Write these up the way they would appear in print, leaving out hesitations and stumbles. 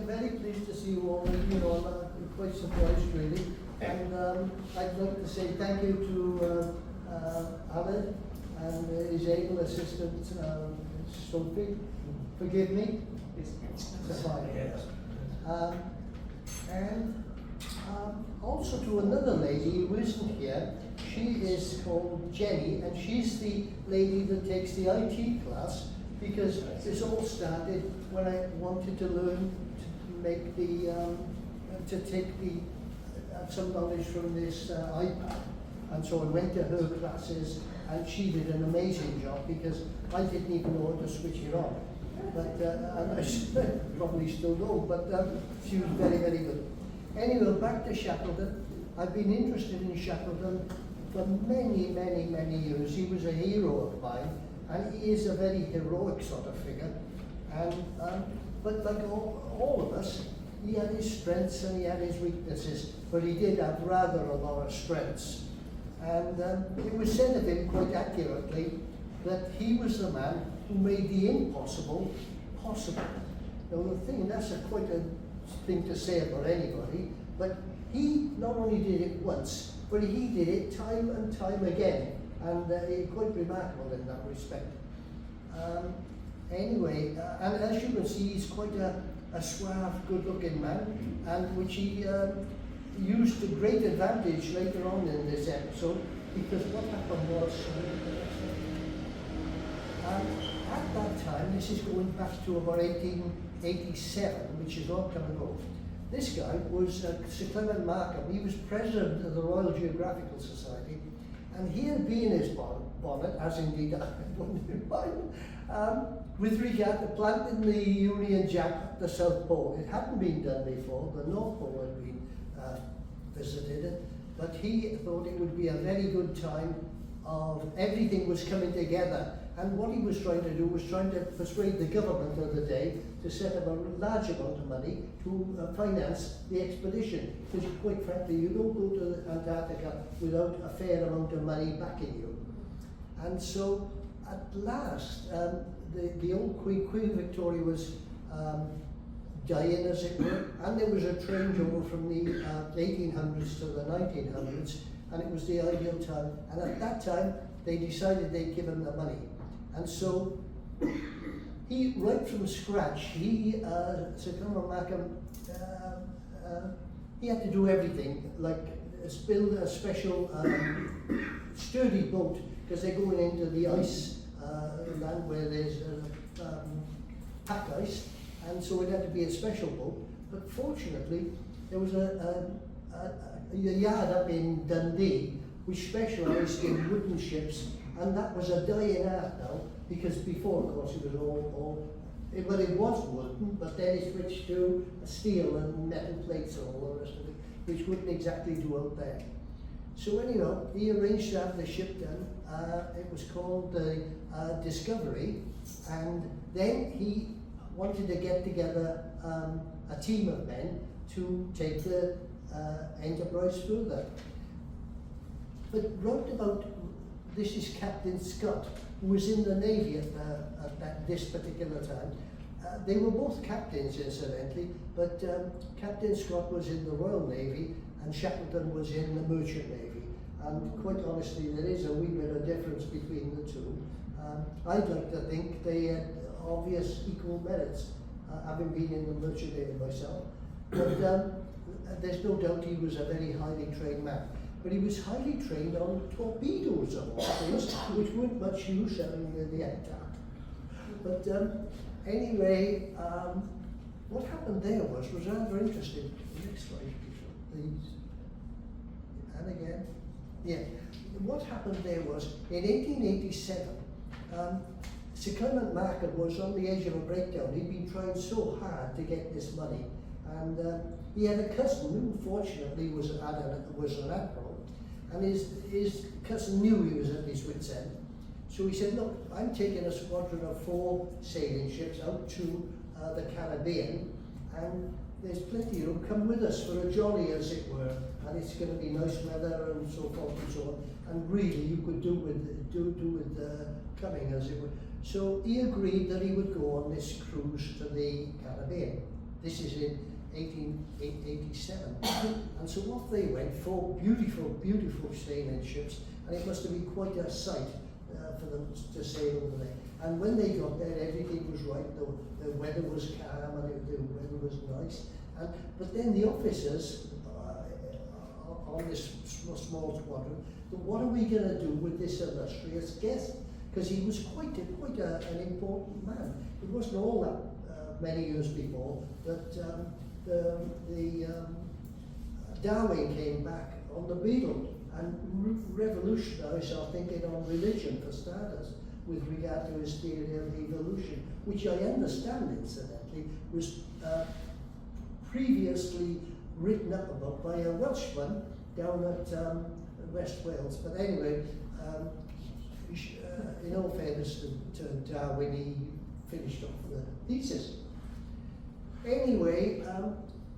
I'm very pleased to see you all. You know, I'm quite surprised really. And I'd like to say thank you to Alan and his able assistant, Sophie. Forgive me. It's fine. And also to another lady who isn't here. She is called Jenny, and she's the lady that takes the IT class, because this all started when I wanted to learn to make the, to take the, some knowledge from this iPad. And so I went to her classes, and she did an amazing job, because I didn't even know how to switch it on. But, and I probably still don't, but she was very, very good. Anyway, back to Shackleton. I've been interested in Shackleton for many, many, many years. He was a hero of mine, and he is a very heroic sort of figure. And, but like all of us, he had his strengths and he had his weaknesses, but he did have rather a lot of strengths. And it was said of him quite accurately that he was the man who made the impossible possible. Now the thing, that's quite a thing to say about anybody, but he not only did it once, but he did it time and time again, and quite remarkable in that respect. Anyway, and as you can see, he's quite a suave, good-looking man, and which he used to great advantage later on in this episode, because what happened was, at that time, this is going back to about 1887, which is all coming off. This guy was Sir Clement Markham. He was president of the Royal Geographical Society, and he had been in his bonnet, as indeed I wouldn't in mine, with regard to planting the Union Jack at the South Pole. It hadn't been done before. The North Pole had been visited, but he thought it would be a very good time of everything was coming together. And what he was trying to do was trying to persuade the government of the day to set up a large amount of money to finance the expedition. Because quite frankly, you don't go to Antarctica without a fair amount of money backing you. And so at last, the old Queen Victoria was dying, as it were, and there was a changeover from the 1800s to the 1900s, and it was the ideal time. And at that time, they decided they'd give him the money. And so, he, right from scratch, Sir Clement Markham, he had to do everything, like build a special sturdy boat, because they're going into the ice land where there's pack ice, and so it had to be a special boat. But fortunately, there was a yard up in Dundee which specialised in wooden ships, and that was a dying art now, because before, of course, it was all well, it was wooden, but then it switched to steel and metal plates and all the rest of it, which wouldn't exactly do out there. So anyhow, he arranged to have the ship done. It was called the Discovery, and then he wanted to get together a team of men to take the Enterprise further. But round about, this is Captain Scott, who was in the Navy at this particular time. They were both captains, incidentally, but Captain Scott was in the Royal Navy and Shackleton was in the Merchant Navy. And quite honestly, there is a wee bit of difference between the two. I'd like to think they had obvious equal merits, having been in the Merchant Navy myself. But there's no doubt he was a very highly trained man. But he was highly trained on torpedoes of all things, which weren't much use in the Antarctic. But anyway, what happened there was rather interesting. Next slide, please. And again. Yeah. What happened there was, in 1887, Sir Clement Markham was on the edge of a breakdown. He'd been trying so hard to get this money. And he had a cousin who, fortunately, was an admiral. And his cousin knew he was at his wit's end. So he said, look, I'm taking a squadron of 4 sailing ships out to the Caribbean, and there's plenty of them. Come with us for a jolly, as it were, and it's going to be nice weather and so forth and so on. And really, you could do with coming, as it were. So he agreed that he would go on this cruise to the Caribbean. This is in 1887. And so off they went, 4 beautiful, beautiful sailing ships, and it must have been quite a sight for them to sail over there. And when they got there, everything was right. The weather was calm and the weather was nice. But then the officers on this small squadron, what are we going to do with this illustrious guest? Because he was quite an important man. It wasn't all that many years before that Darwin came back on the Beagle and revolutionised our thinking on religion, for starters, with regard to his theory of evolution, which I understand, incidentally, was previously written up about by a Welshman down at West Wales. But anyway, in all fairness to Darwin, he finished off the thesis. Anyway,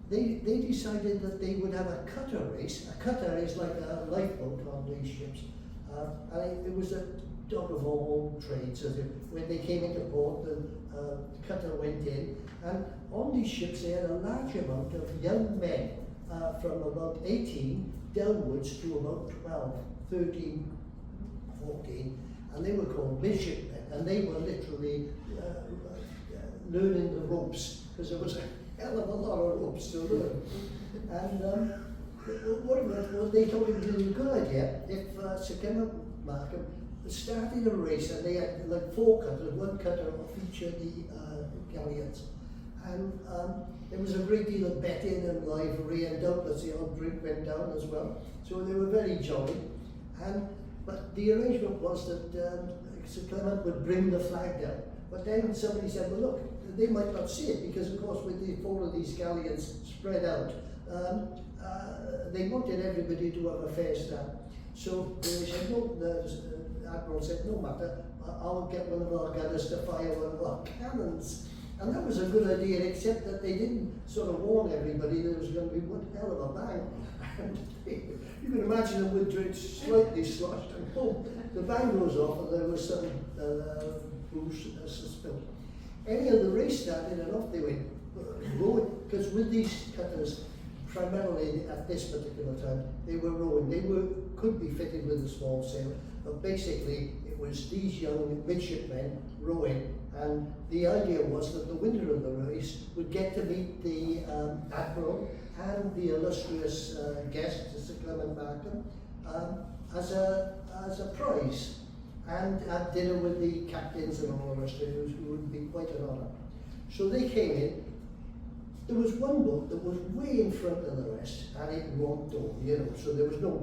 they decided that they would have a cutter race. A cutter is like a lifeboat on these ships. And it was a dog of all trades. So when they came into port, the cutter went in. And on these ships, they had a large amount of young men from about 18 downwards to about 12, 13, 14. And they were called midshipmen. And they were literally learning the ropes, because there was a hell of a lot of ropes to learn. And what it was, they thought it was a good idea if Sir Clement Markham started a race, and they had like 4 cutters, 1 cutter off each of the galleons. And there was a great deal of betting and livery, and doubtless the old drink went down as well. So they were very jolly. But the arrangement was that Sir Clement would bring the flag down. But then somebody said, well look, they might not see it, because of course with the 4 of these galleons spread out, they wanted everybody to have a fair start. So they said, no, the Admiral said, no matter, I'll get one of our gunners to fire one of our cannons. And that was a good idea, except that they didn't sort of warn everybody there was going to be one hell of a bang. And you can imagine the wood drink slightly sloshed, and boom, the bang goes off, and there was some booze spilled. Anyhow, the race started, and off they went, rowing, because with these cutters, primarily at this particular time, they were rowing. They could be fitted with a small sail, but basically it was these young midshipmen rowing, and the idea was that the winner of the race would get to meet the Admiral and the illustrious guest, Sir Clement Markham, as a prize, and have dinner with the captains and all the rest of it, who would be quite an honour. So they came in. There was one boat that was way in front of the rest, and it rocked on, you know, so there was no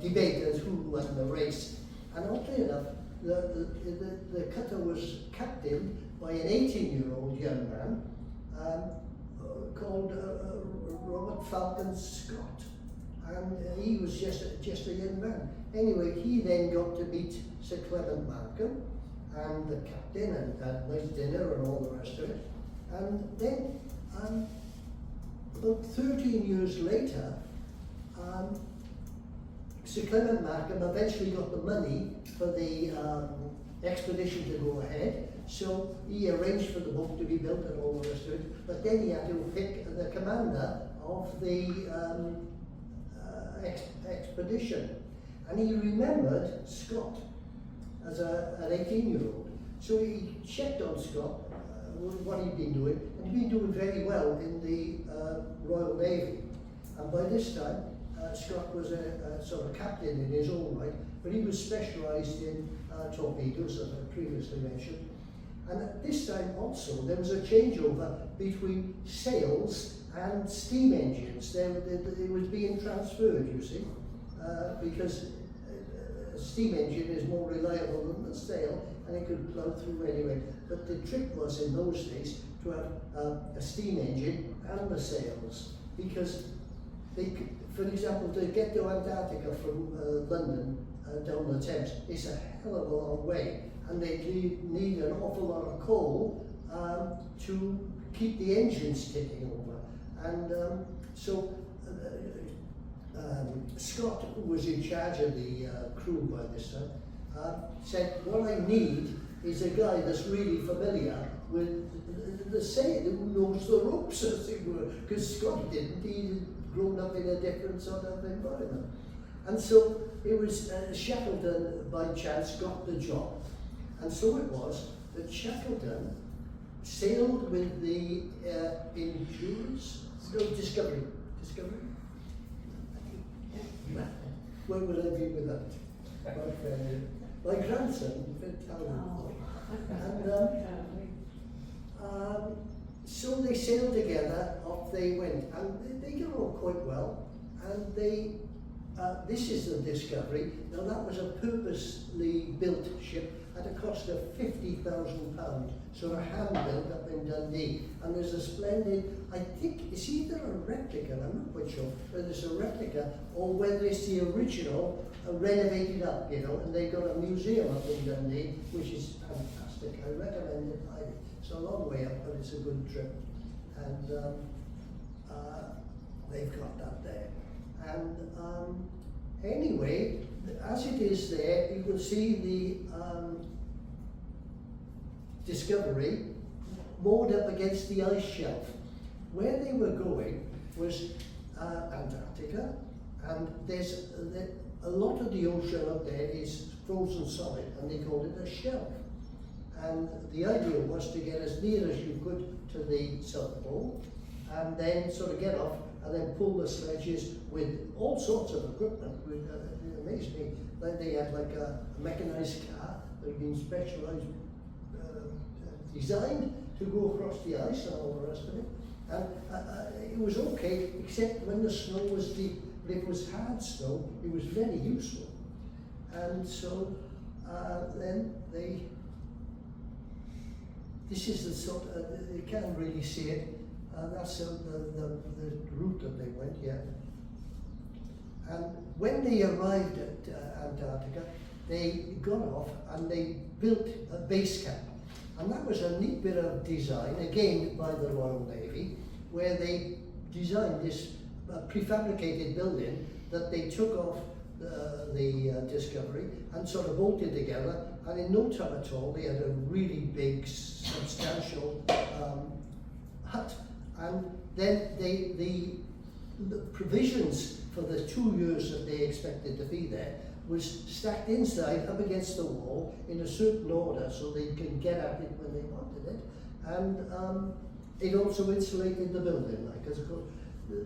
debate as who won the race. And oddly enough, the cutter was captained by an 18-year-old young man called Robert Falcon Scott, and he was just a young man. Anyway, he then got to meet Sir Clement Markham and the captain, and had a nice dinner and all the rest of it. And then, about 13 years later, Sir Clement Markham eventually got the money for the expedition to go ahead, so he arranged for the boat to be built and all the rest of it, but then he had to pick the commander of the expedition. And he remembered Scott as an 18-year-old. So he checked on Scott, what he'd been doing, and he'd been doing very well in the Royal Navy. And by this time, Scott was a sort of captain in his own right, but he was specialised in torpedoes, as I previously mentioned. And at this time also, there was a changeover between sails and steam engines. It was being transferred, you see, because a steam engine is more reliable than the sail, and it could plough through anyway. But the trick was in those days to have a steam engine and the sails, because they could, for example, to get to Antarctica from London down the Thames, it's a hell of a long way, and they need an awful lot of coal to keep the engines ticking over. And so Scott, who was in charge of the crew by this time, said, what I need is a guy that's really familiar with the saying who knows the ropes, as it were, because Scott didn't. He'd grown up in a different sort of environment. And so it was Shackleton, by chance, got the job. And so it was that Shackleton sailed with the Discovery. Where would I be with that? My grandson, and so they sailed together, off they went, and they got on quite well, and they, this is the Discovery. Now that was a purposely built ship at a cost of £50,000, sort of hand-built up in Dundee, and there's a splendid, I think it's either a replica, I'm not quite sure, whether it's a replica or whether it's the original renovated up, you know, and they've got a museum up in Dundee, which is fantastic. I recommend it highly. It's a long way up, but it's a good trip, and they've got that there. And anyway, as it is there, you can see the Discovery moored up against the ice shelf. Where they were going was Antarctica, and there's a lot of the ocean up there is frozen solid, and they called it a shelf. And the idea was to get as near as you could to the South Pole, and then sort of get off, and then pull the sledges with all sorts of equipment. It amazed me that they had like a mechanized car that had been specialized, designed to go across the ice and all the rest of it. And it was okay, except when the snow was deep. But if it was hard snow, it was very useful. And so then this is the sort of, you can't really see it. That's the route that they went, yeah. And when they arrived at Antarctica, they got off and they built a base camp. And that was a neat bit of design, again by the Royal Navy, where they designed this prefabricated building that they took off the Discovery and sort of bolted together, and in no time at all they had a really big, substantial hut. And then the provisions for the 2 years that they expected to be there was stacked inside, up against the wall, in a certain order, so they can get at it when they wanted it. And it also insulated the building, because of course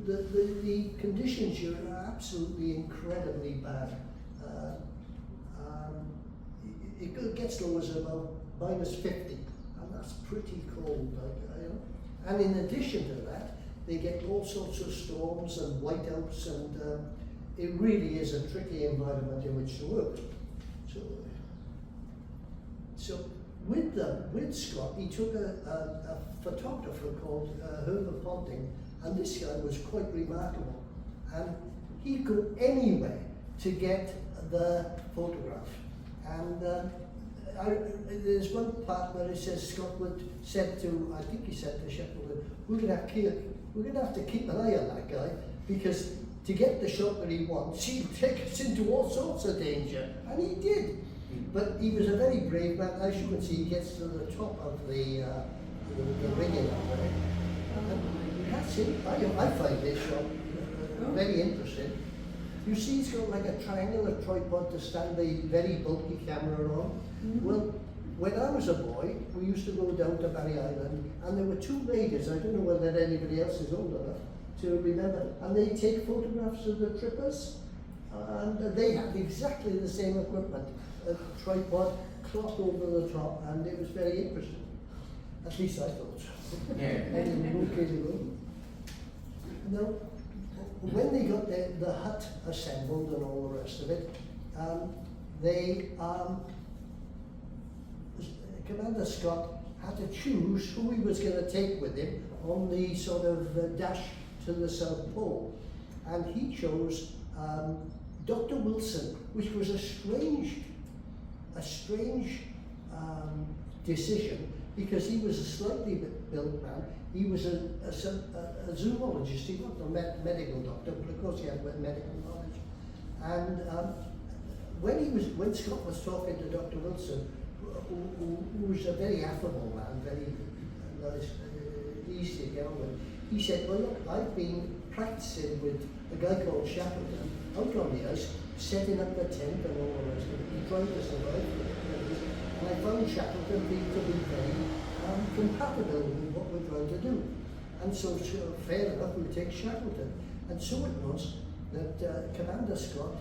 the conditions here are absolutely incredibly bad. It gets low as about -50, and that's pretty cold, you know. And in addition to that, they get all sorts of storms and whiteouts, and it really is a tricky environment in which to work. So with Scott, he took a photographer called Herbert Ponting, and this guy was quite remarkable. And he'd go anywhere to get the photograph. And there's one part where it says Scott said to, I think he said to Shackleton, we're going to have to keep an eye on that guy, because to get the shot that he wants, he'll take us into all sorts of danger. And he did. But he was a very brave man. As you can see, he gets to the top of the rigging up there. And that's it. I find this shot very interesting. You see, it's got like a triangular tripod to stand the very bulky camera on. Well, when I was a boy, we used to go down to Barry Island, and there were two ladies, I don't know whether anybody else is old enough to remember, and they take photographs of the trippers, and they had exactly the same equipment, a tripod, cloth over the top, and it was very interesting. At least I thought so. Now, when they got the hut assembled and all the rest of it, Commander Scott had to choose who he was going to take with him on the sort of dash to the South Pole. And he chose Dr. Wilson, which was a strange decision, because he was a slightly built man. He was a zoologist. He wasn't a medical doctor, but of course he had medical knowledge. And when Scott was talking to Dr. Wilson, who was a very affable man, very easy to get on with. He said, well look, I've been practicing with a guy called Shackleton out on the ice, setting up the tent and all the rest of it. He tried to survive with it. And I found Shackleton to be very compatible with what we're trying to do. And so fair enough, we'll take Shackleton. And so it was that Commander Scott,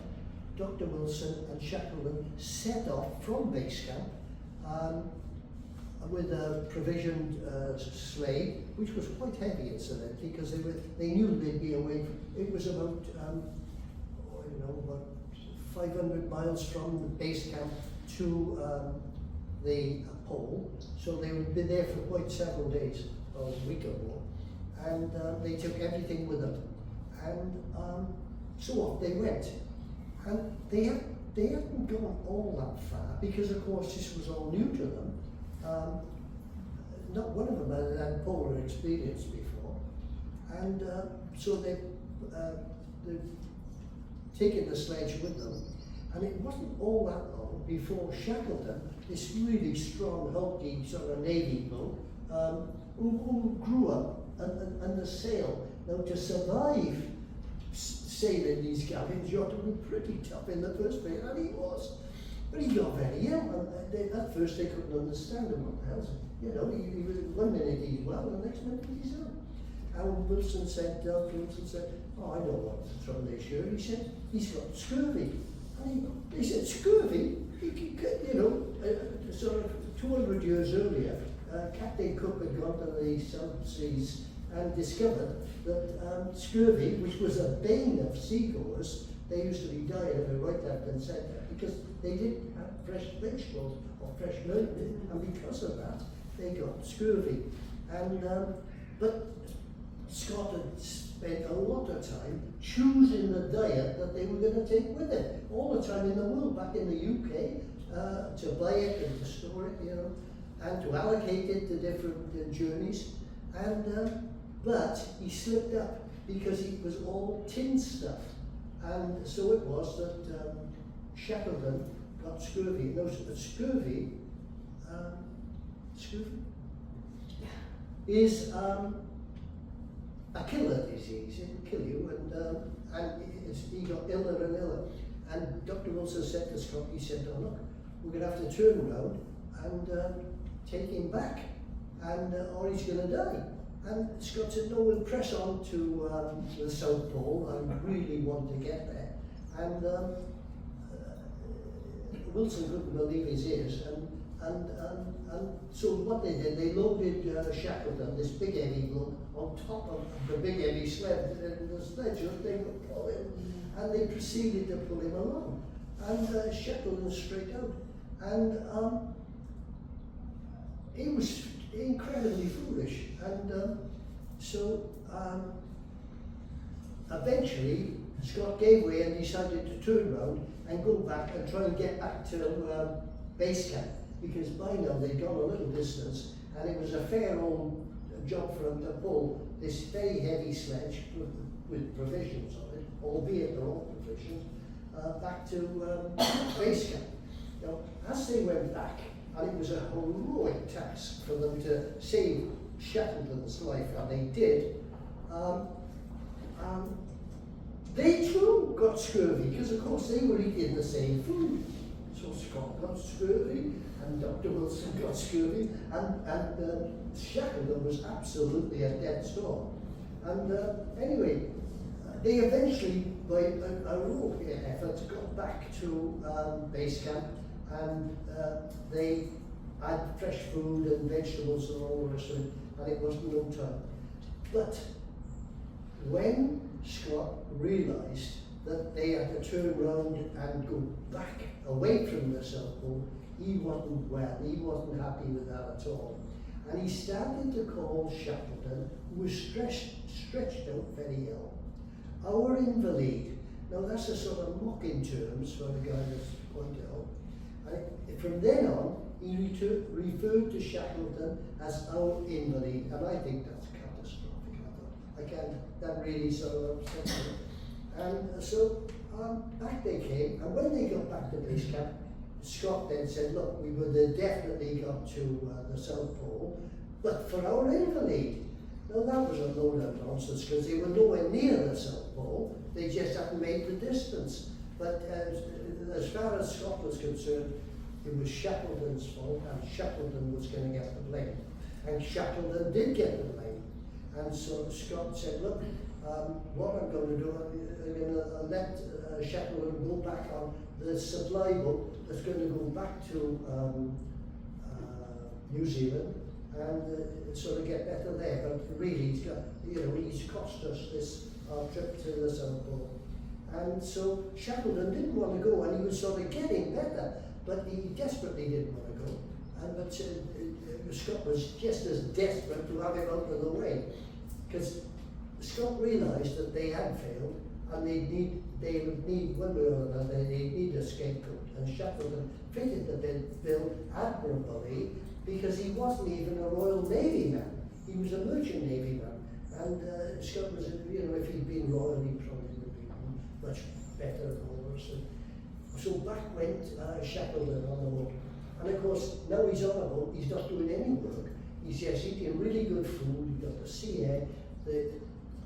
Dr. Wilson and Shackleton set off from base camp with a provisioned sleigh, which was quite heavy incidentally, because they knew they'd be away. It was about, about 500 miles from the base camp to the pole, so they would be there for quite several days, or a week or more, and they took everything with them, and so off they went, and they hadn't gone all that far, because of course this was all new to them. Not one of them had polar experience before, and so they've taken the sledge with them, and it wasn't all that long before Shackleton, this really strong, hulky sort of navy bloke, who grew up under sail. Now to survive sailing these cabins, you ought to be pretty tough in the first place, and he was. But he got very ill, and at first they couldn't understand him. What the hell's it? You know, he was, one minute he's well, and the next minute he's ill. And Wilson said, oh, I know what's from this year. He said, he's got scurvy. And he said, scurvy? Sort of 200 years earlier, Captain Cook had gone to the South Seas and discovered that scurvy, which was a bane of seagoers, they used to be dying of it right, left and centre because they didn't have fresh vegetables or fresh milk, and because of that, they got scurvy. And but Scott had spent a lot of time choosing the diet that they were going to take with it, all the time in the world, back in the UK, to buy it and to store it, you know, and to allocate it to different journeys. And but he slipped up because it was all tin stuff. And so it was that Shackleton got scurvy. No, scurvy is a killer disease. It can kill you, and he got iller and iller. And Dr. Wilson said to Scott, he said, oh look, we're going to have to turn around and take him back, and or he's going to die. And Scott said, no, we'll press on to the South Pole. I really want to get there. And Wilson couldn't believe his ears. And so what they did, they loaded Shackleton, this big heavy bloke, on top of the big heavy sled, the sledge that they would pull him. And they proceeded to pull him along. And Shackleton straight out. And he was incredibly foolish, and so eventually Scott gave way and decided to turn around and go back and try and get back to base camp, because by now they'd gone a little distance and it was a fair old job for them to pull this very heavy sledge with provisions on it, albeit their own provisions, back to base camp. Now, as they went back, and it was a heroic task for them to save Shackleton's life, and they did. They too got scurvy, because of course they were eating the same food. So Scott got scurvy, and Dr. Wilson got scurvy, and Shackleton was absolutely a dead storm. And anyway, they eventually, by a heroic effort, got back to base camp, and they had fresh food and vegetables and all the rest of it, and it wasn't no time. But when Scott realised that they had to turn around and go back away from the South Pole, he wasn't well, he wasn't happy with that at all. And he started to call Shackleton, who was stretched out very ill, our invalid. Now that's a sort of mocking terms for a guy that's quite ill. And from then on, he referred to Shackleton as our invalid, and I think that's catastrophic. I can't, that really sort of upset me. And so back they came, and when they got back to base camp, Scott then said, look, we would have definitely got to the South Pole, but for our invalid. Now that was a load of nonsense because they were nowhere near the South Pole, they just hadn't made the distance. But as far as Scott was concerned, it was Shackleton's fault, and Shackleton was going to get the blame. And Shackleton did get the blame. And so Scott said, look, what I'm going to do, I'm going to let Shackleton go back on the supply boat that's going to go back to New Zealand and sort of get better there. But really, he's got, he's cost us this trip to the South Pole. And so Shackleton didn't want to go, and he was sort of getting better, but he desperately didn't want to go. But Scott was just as desperate to have him out of the way, because Scott realised that they had failed, and they would need one way or another, they'd need a scapegoat. And Shackleton fitted the bill admirably, because he wasn't even a Royal Navy man. He was a merchant Navy man. And Scott was, if he'd been Royal, he probably would be much better and all the rest of it. So back went Shackleton on the boat. And of course, now he's on a boat, he's not doing any work. He's just eating really good food, he got the sea air, the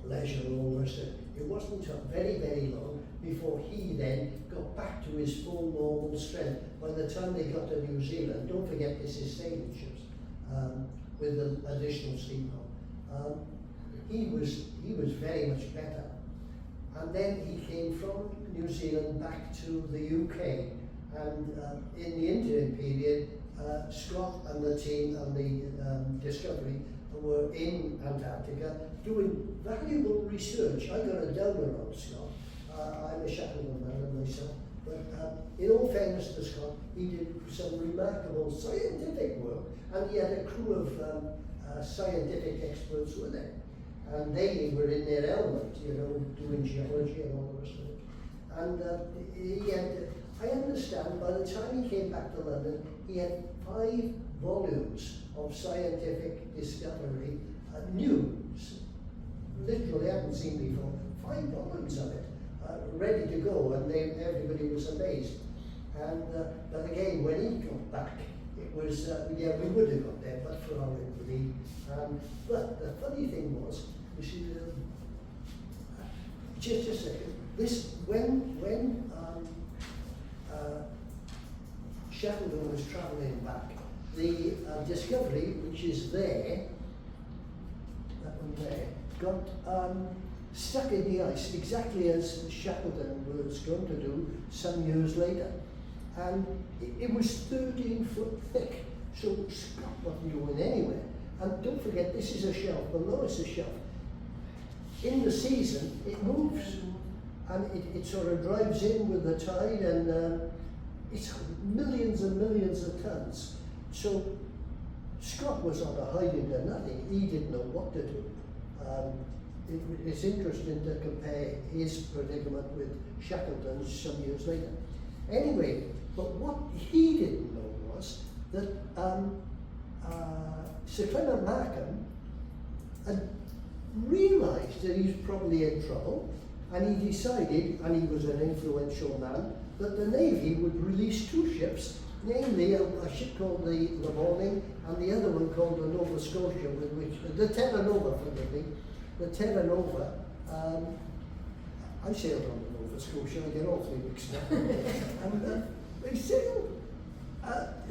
leisure and all the rest of it. It wasn't very, very long before he then got back to his full normal strength. By the time they got to New Zealand, don't forget this is sailing ships with an additional steam pump. He was very much better. And then he came from New Zealand back to the UK. And in the interim period, Scott and the team and the Discovery were in Antarctica doing valuable research. I got a downer on Scott. I'm a Shackleton man myself. But in all fairness to Scott, he did some remarkable scientific work, and he had a crew of scientific experts with him. And they were in their element, doing geology and all the rest of it. And he had, I understand, by the time he came back to London, he had 5 volumes of scientific discovery, new, literally I hadn't seen before, 5 volumes of it, ready to go, and everybody was amazed. And but again, when he got back, it was, yeah, we would have got there, but for our invalid. But the funny thing was, you see, just a second, this, when Shackleton was travelling back, the Discovery, which is there, that one there, got stuck in the ice, exactly as Shackleton was going to do some years later. And it was 13 foot thick, so Scott wasn't going anywhere. And don't forget, this is a shelf, below is a shelf. In the season, it moves, and it sort of drives in with the tide, and it's millions and millions of tons. So Scott was on a hiding to nothing. He didn't know what to do. It's interesting to compare his predicament with Shackleton's some years later. Anyway, but what he didn't know was that Sir Clement Markham had realised that he was probably in trouble, and he decided, and he was an influential man, that the Navy would release 2 ships, namely a ship called the Morning and the other one called the Nova Scotia, with which, the Terra Nova, forgive me, the Terra Nova. I sailed on the Nova Scotia, I get awfully mixed up. And they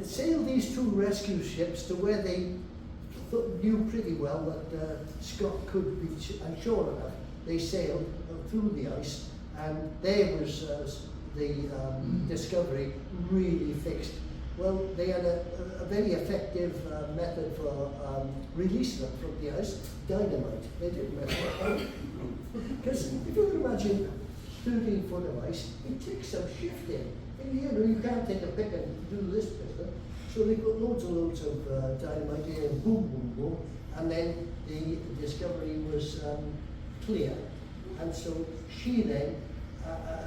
sailed these 2 rescue ships to where they knew pretty well that Scott could be, and sure enough, they sailed through the ice, and there was the Discovery really fixed. Well, they had a very effective method for releasing them from the ice, dynamite. They didn't mess up. Because if you can imagine 13 foot of ice, it takes some shifting. You can't take a pick and do this business. So they put loads and loads of dynamite in, and boom, boom, boom, and then the Discovery was clear. And so she then,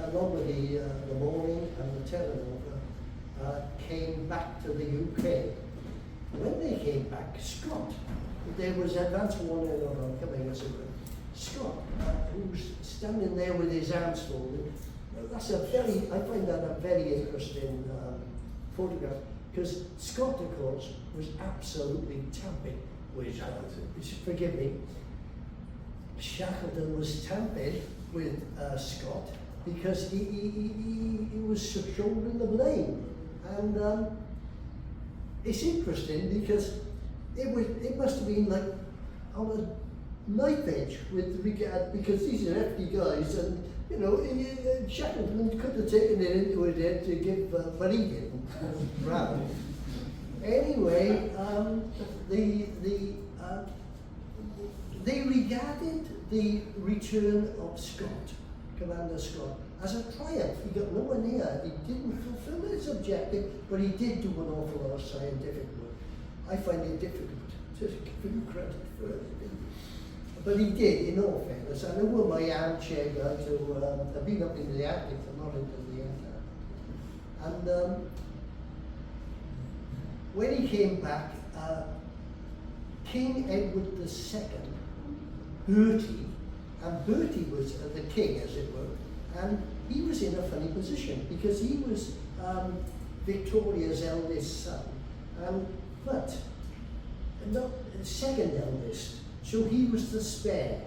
along with the Morning and the Terra Nova, came back to the UK. When they came back, Scott, there was advance warning of coming as a group. Scott, who's standing there with his arms folded, that's I find that a very interesting photograph, because Scott, of course, was absolutely tapping. with Shackleton. forgive me, Shackleton was tampered with Scott because he was shouldering the blame. And it's interesting because it must have been like on a knife edge with regard, because these are hefty guys, and you know, Shackleton could have taken it into his head to give, but he didn't. Bravo. Anyway, they regarded the return of Scott, Commander Scott, as a triumph. He got nowhere near. He didn't fulfill his objective, but he did do an awful lot of scientific work. I find it difficult to give him credit for it. But he did, in all fairness. I know where my armchair guy to, I've been up in the Arctic, but not into the Antarctic. And when he came back, King Edward II, Bertie, and Bertie was the king, as it were, and he was in a funny position because he was Victoria's eldest son, but not second eldest, so he was the spare.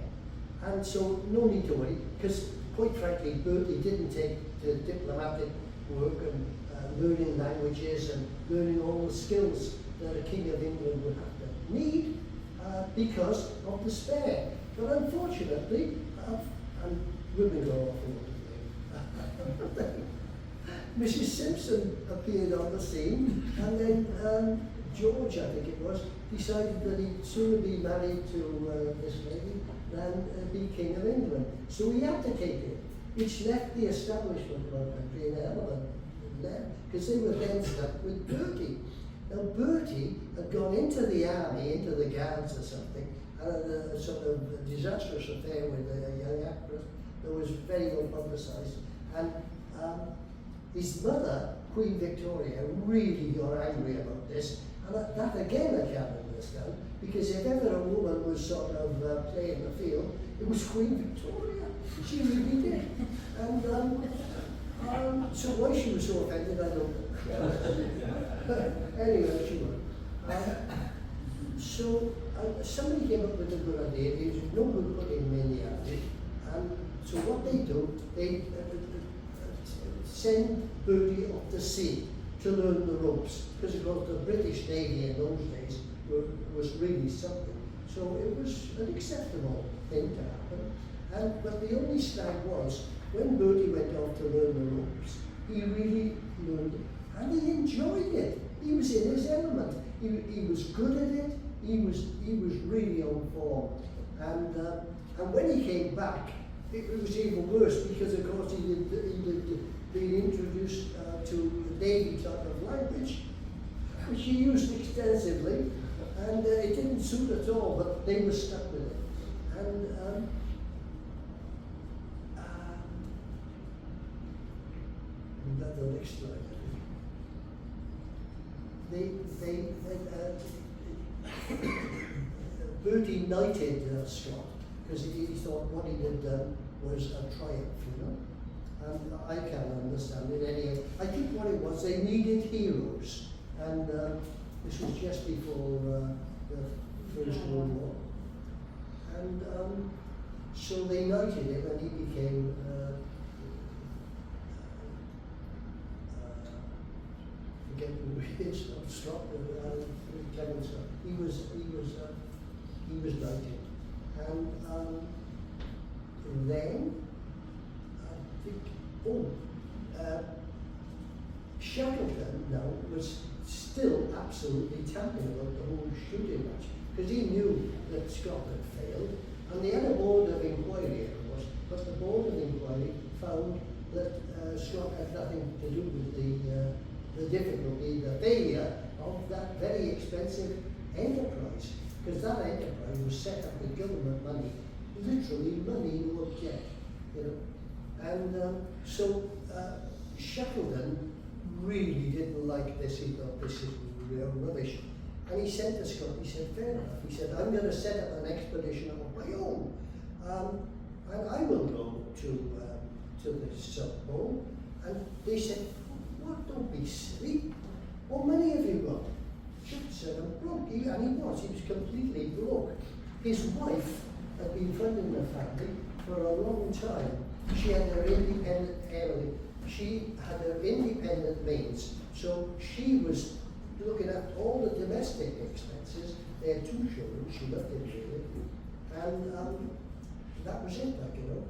And so no need to worry, because quite frankly, Bertie didn't take the diplomatic work and learning languages and learning all the skills that a king of England would have to need because of the spare. But unfortunately, and women are often to blame. Mrs. Simpson appeared on the scene, and then George, I think it was, decided that he'd sooner be married to this lady than be King of England. So he abdicated, which left the establishment of our country in a hell of a left, because they were then stuck with Bertie. Now Bertie had gone into the army, into the guards or something, and had a sort of disastrous affair with a young actress that was very well publicised. And his mother, Queen Victoria, really got angry about this. And that again I can't understand, because if ever a woman was sort of playing the field, it was Queen Victoria. She really did. And so why she was so offended, I don't know. Anyway, she was. So somebody came up with a good idea. It was no good putting him in the army. And so what they do, they send Bertie off to sea to learn the ropes, because of course the British Navy in those days was really something. So it was an acceptable thing to happen. But the only snag was, when Bertie went off to learn the ropes, he really learned it, and he enjoyed it. He was in his element. He was good at it. He was really on form. And when he came back, it was even worse, because of course he'd been introduced to Navy type of language, which he used extensively, and it didn't suit at all, but they were stuck with it. And that's the next slide. Bertie knighted Scott, because he thought what he had done was a triumph, you know. And I can't understand it anyway. I think what it was, they needed heroes, and this was just before the First World War. And so they knighted him, and he became forget who he is, Scott, Clement Scott. He was knighted, and then I think Shackleton now was still absolutely tamping about the whole shooting match, because he knew that Scott had failed, and they had a board of inquiry, of course, but the board of inquiry found that Scott had nothing to do with the difficulty, the failure of that very expensive enterprise, because that enterprise was set up with government money, literally money no object, you know. And so Shackleton really didn't like this. He thought this is real rubbish. And he said to Scott, he said, fair enough. He said, I'm going to set up an expedition of my own. And I will go to the South Pole. And they said, well, don't be silly. What money have you got? Shackleton said, I'm broke. He was completely broke. His wife had been funding the family for a long time. She had her independent Emily. She had her independent means, so she was looking at all the domestic expenses. They had 2 children. She loved it really, and that was it, like, you know.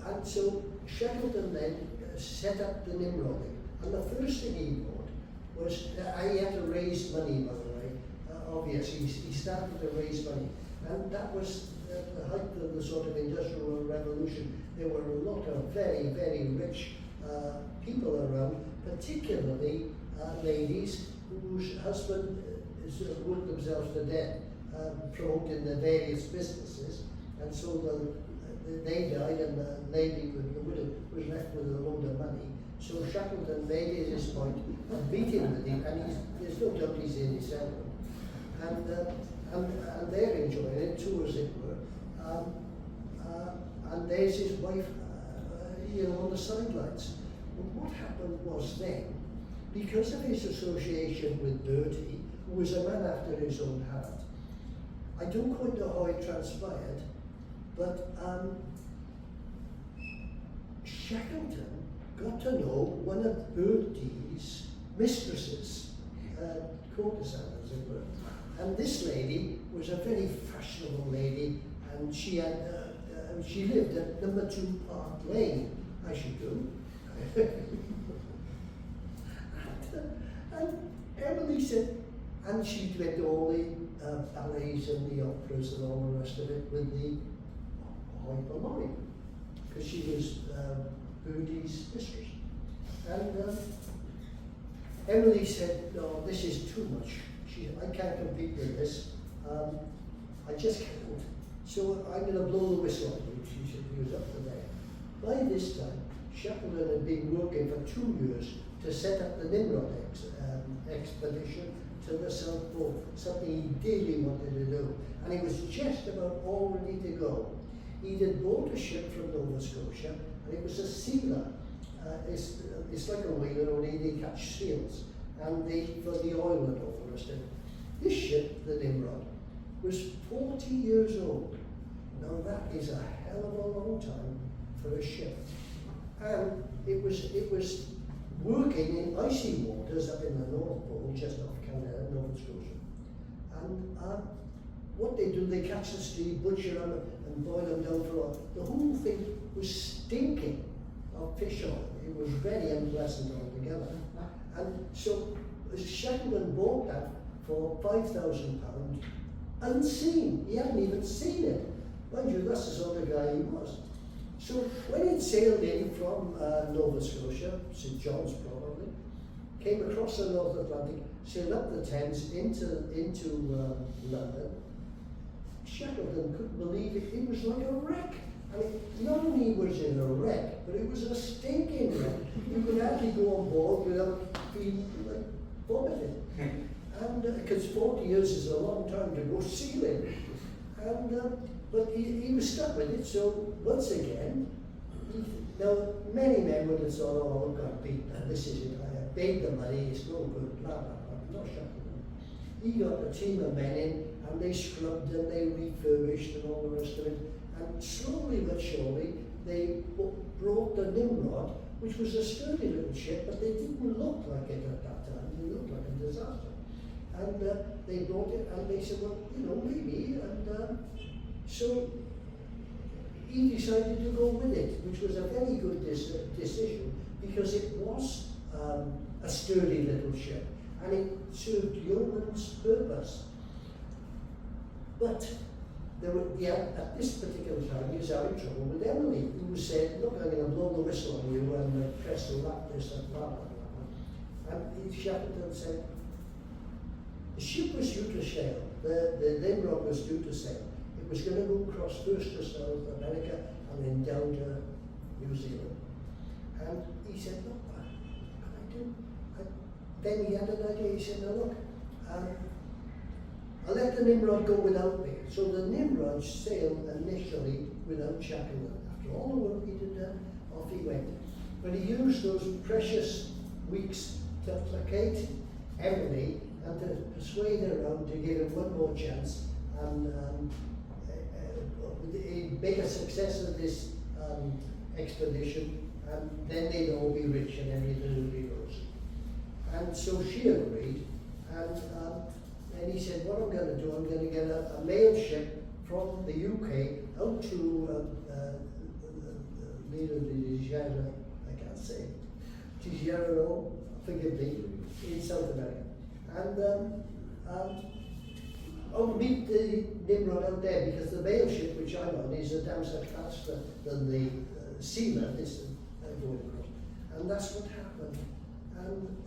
And so Shackleton then set up the Nimroding, and the first thing he bought was he had to raise money, by the way. Obviously, he started to raise money, and that was at the height of the sort of Industrial Revolution. There were a lot of very, very rich people around, particularly ladies whose husband worked themselves to death promoting the various businesses, and so they died, and the lady, the widow, was left with a load of money. So Shackleton made it his point of meeting with him, and there's no doubt he's in his element. And they're enjoying it too, as it were. And there's his wife, you know, on the sidelines. But what happened was then, because of his association with Bertie, who was a man after his own heart, I don't quite know how it transpired, but Shackleton got to know one of Bertie's mistresses, courtesan as it were. And this lady was a very fashionable lady, and she had she lived at number 2 Park Lane, as you do. and Emily said, and she went to all the ballets and the operas and all the rest of it with the Hyperlori, because she was Bertie's mistress. And Emily said, no, this is too much. She said, I can't compete with this. I just can't. So I'm going to blow the whistle on you. She said, he was up to there. By this time, Shackleton had been working for 2 years to set up the Nimrod expedition to the South Pole, something he dearly wanted to do. And he was just about all ready to go. He had bought a ship from Nova Scotia, and it was a sealer. It's like a whaler, only they catch seals, and for the oil and all the rest of it. This ship, the Nimrod, was 40 years old. Now that is a hell of a long time for a ship. And it was working in icy waters up in the North Pole, just off Canada, Nova Scotia. And what they do, they catch the sea, butcher them, and boil them down for oil. The whole thing was stinking of fish oil. It was very unpleasant altogether. And so Shackleton bought that for £5,000 unseen. He hadn't even seen it. Mind you, that's the sort of guy he was. So when he'd sailed in from Nova Scotia, St. John's probably, came across the North Atlantic, sailed up the Thames into London, Shackleton couldn't believe it. It was like a wreck. I mean, not only was it a wreck, but it was a stinking wreck. You could hardly go on board without being like vomited. And because 40 years is a long time to go sealing. And but he was stuck with it. So once again, now many men would have thought, oh, look, I've beaten that. This is it. I have paid the money. It's no good. Blah blah blah. Not Shackleton. He got a team of men in, and they scrubbed and they refurbished and all the rest of it. And slowly but surely, they brought the Nimrod, which was a sturdy little ship, but they didn't look like it at that time. They looked like a disaster. And they brought it, and they said, well, you know, maybe. And so he decided to go with it, which was a very good decision, because it was a sturdy little ship, and it served yeoman's purpose. But at this particular time, he was having trouble with Emily, who said, look, I'm going to blow the whistle on you and press the lap, this and blah, blah, blah. And Shackleton said, the ship was due to sail, the Nimrod was due to sail. It was going to go across first to South America and then down to New Zealand. And he said, look, what can I do? Then he had an idea. He said, now look, I'll let the Nimrod go without me. So the Nimrod sailed initially without Shackleton. After all the work he had done, off he went. But he used those precious weeks to placate Emily and to persuade her around to give him one more chance and make a success of this expedition, and then they'd all be rich and everything would be rosy. And so she agreed, and he said, what I'm going to do, I'm going to get a mail ship from the UK out to I can't say, Tijerano, forgive me, in South America. And I'll meet the Nimrod out there, because the mail ship which I'm on is a damn sight faster than the seaman is going across. And that's what happened. And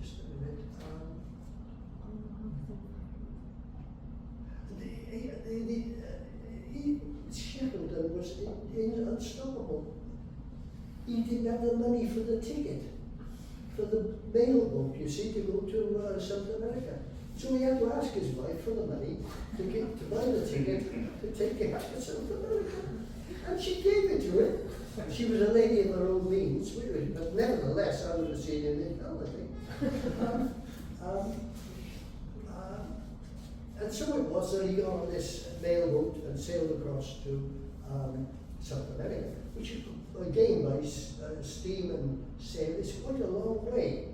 just a minute. Shackleton was unstoppable. He didn't have the money for the ticket, for the mail boat, you see, to go to South America. So he had to ask his wife for the money to buy the ticket to take it back to South America. And she gave it to him. She was a lady of her own means, but nevertheless, I would have seen him in hell, I think. And so it was that he got on this mail boat and sailed across to South America, which again by steam and sail is quite a long way.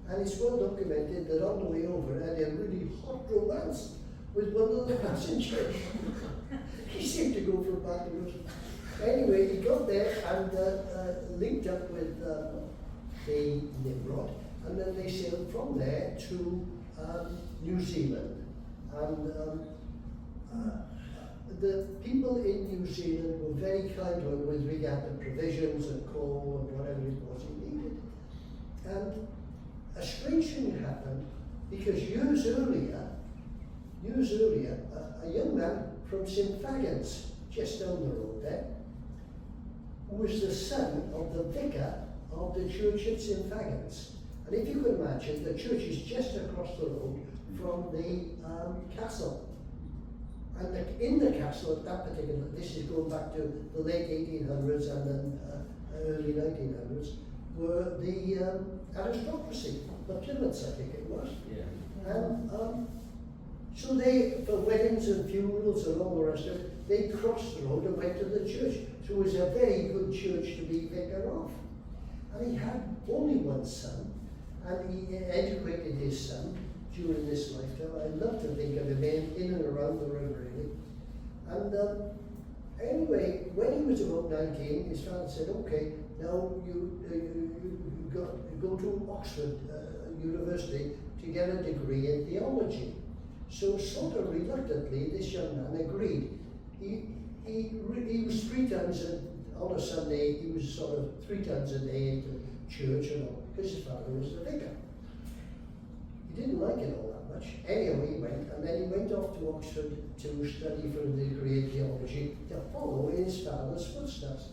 And it's well documented that on the way over I had a really hot romance with one of the passengers. He seemed to go from bad to worse. Anyway, he got there and linked up with the Nimrod, and then they sailed from there to New Zealand. And the people in New Zealand were very kind to him with regard to provisions and coal and whatever it was he needed. And a strange thing happened, because years earlier, a young man from St. Fagans, just down the road there, who was the son of the vicar of the church at St. Fagans. And if you can imagine, the church is just across the road from the castle. And in the castle at that particular, this is going back to the late 1800s and then early 1900s, were the aristocracy, the Plymouths I think it was. Yeah. And so they, for weddings and funerals and all the rest of it, they crossed the road and went to the church. So it was a very good church to be vicar of. And he had only one son, and he educated his son during this lifetime. I'd love to think of him in and around the river, really. And anyway, when he was about 19, his father said, okay, now you go to Oxford University to get a degree in theology. So sort of reluctantly, this young man agreed. He was 3 times on a Sunday, he was sort of 3 times a day into church and all, because his father was the vicar. He didn't like it all that much. Anyway, he went, and then he went off to Oxford to study for the degree in theology to follow in his father's footsteps.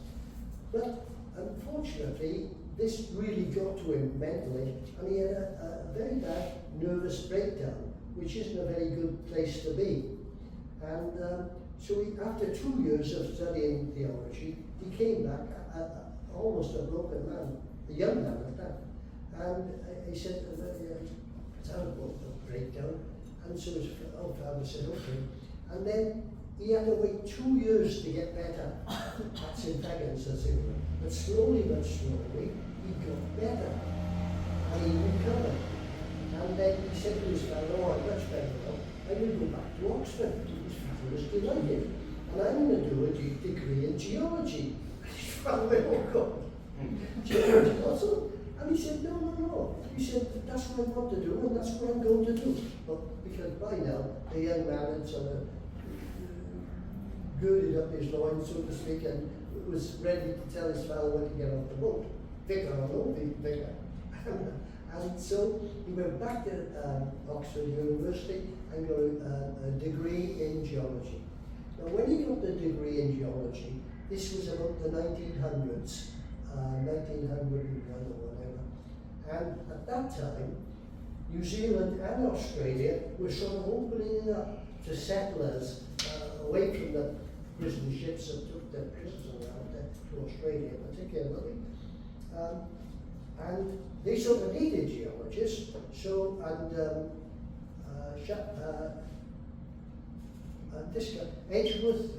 But unfortunately, this really got to him mentally, and he had a very bad nervous breakdown, which isn't a very good place to be. And so after 2 years of studying theology, he came back almost a broken man, a young man at that. And he said, it's had a breakdown. And so his father said, okay. And then he had to wait 2 years to get better at St. Fagans, as it were. But slowly, he got better. And he recovered. And then he said to his father, oh, I'm much better now. I will go back to Oxford. His father was delighted. And I'm going to do a degree in geology. His father went, oh God, geology also? And he said, no. He said, that's what I want to do, and that's what I'm going to do. But because by now, the young man had sort of girded up his loins, so to speak, and was ready to tell his father when to get off the boat. Vicar or no vicar. And so he went back to Oxford University and got a degree in geology. Now when he got the degree in geology, this was about the 1900s, 1901 or whatever. And at that time, New Zealand and Australia were sort of opening up to settlers away from the prison ships that took their prisoners around there to Australia particularly. And they sort of needed geologists, so, and this guy, Edgeworth,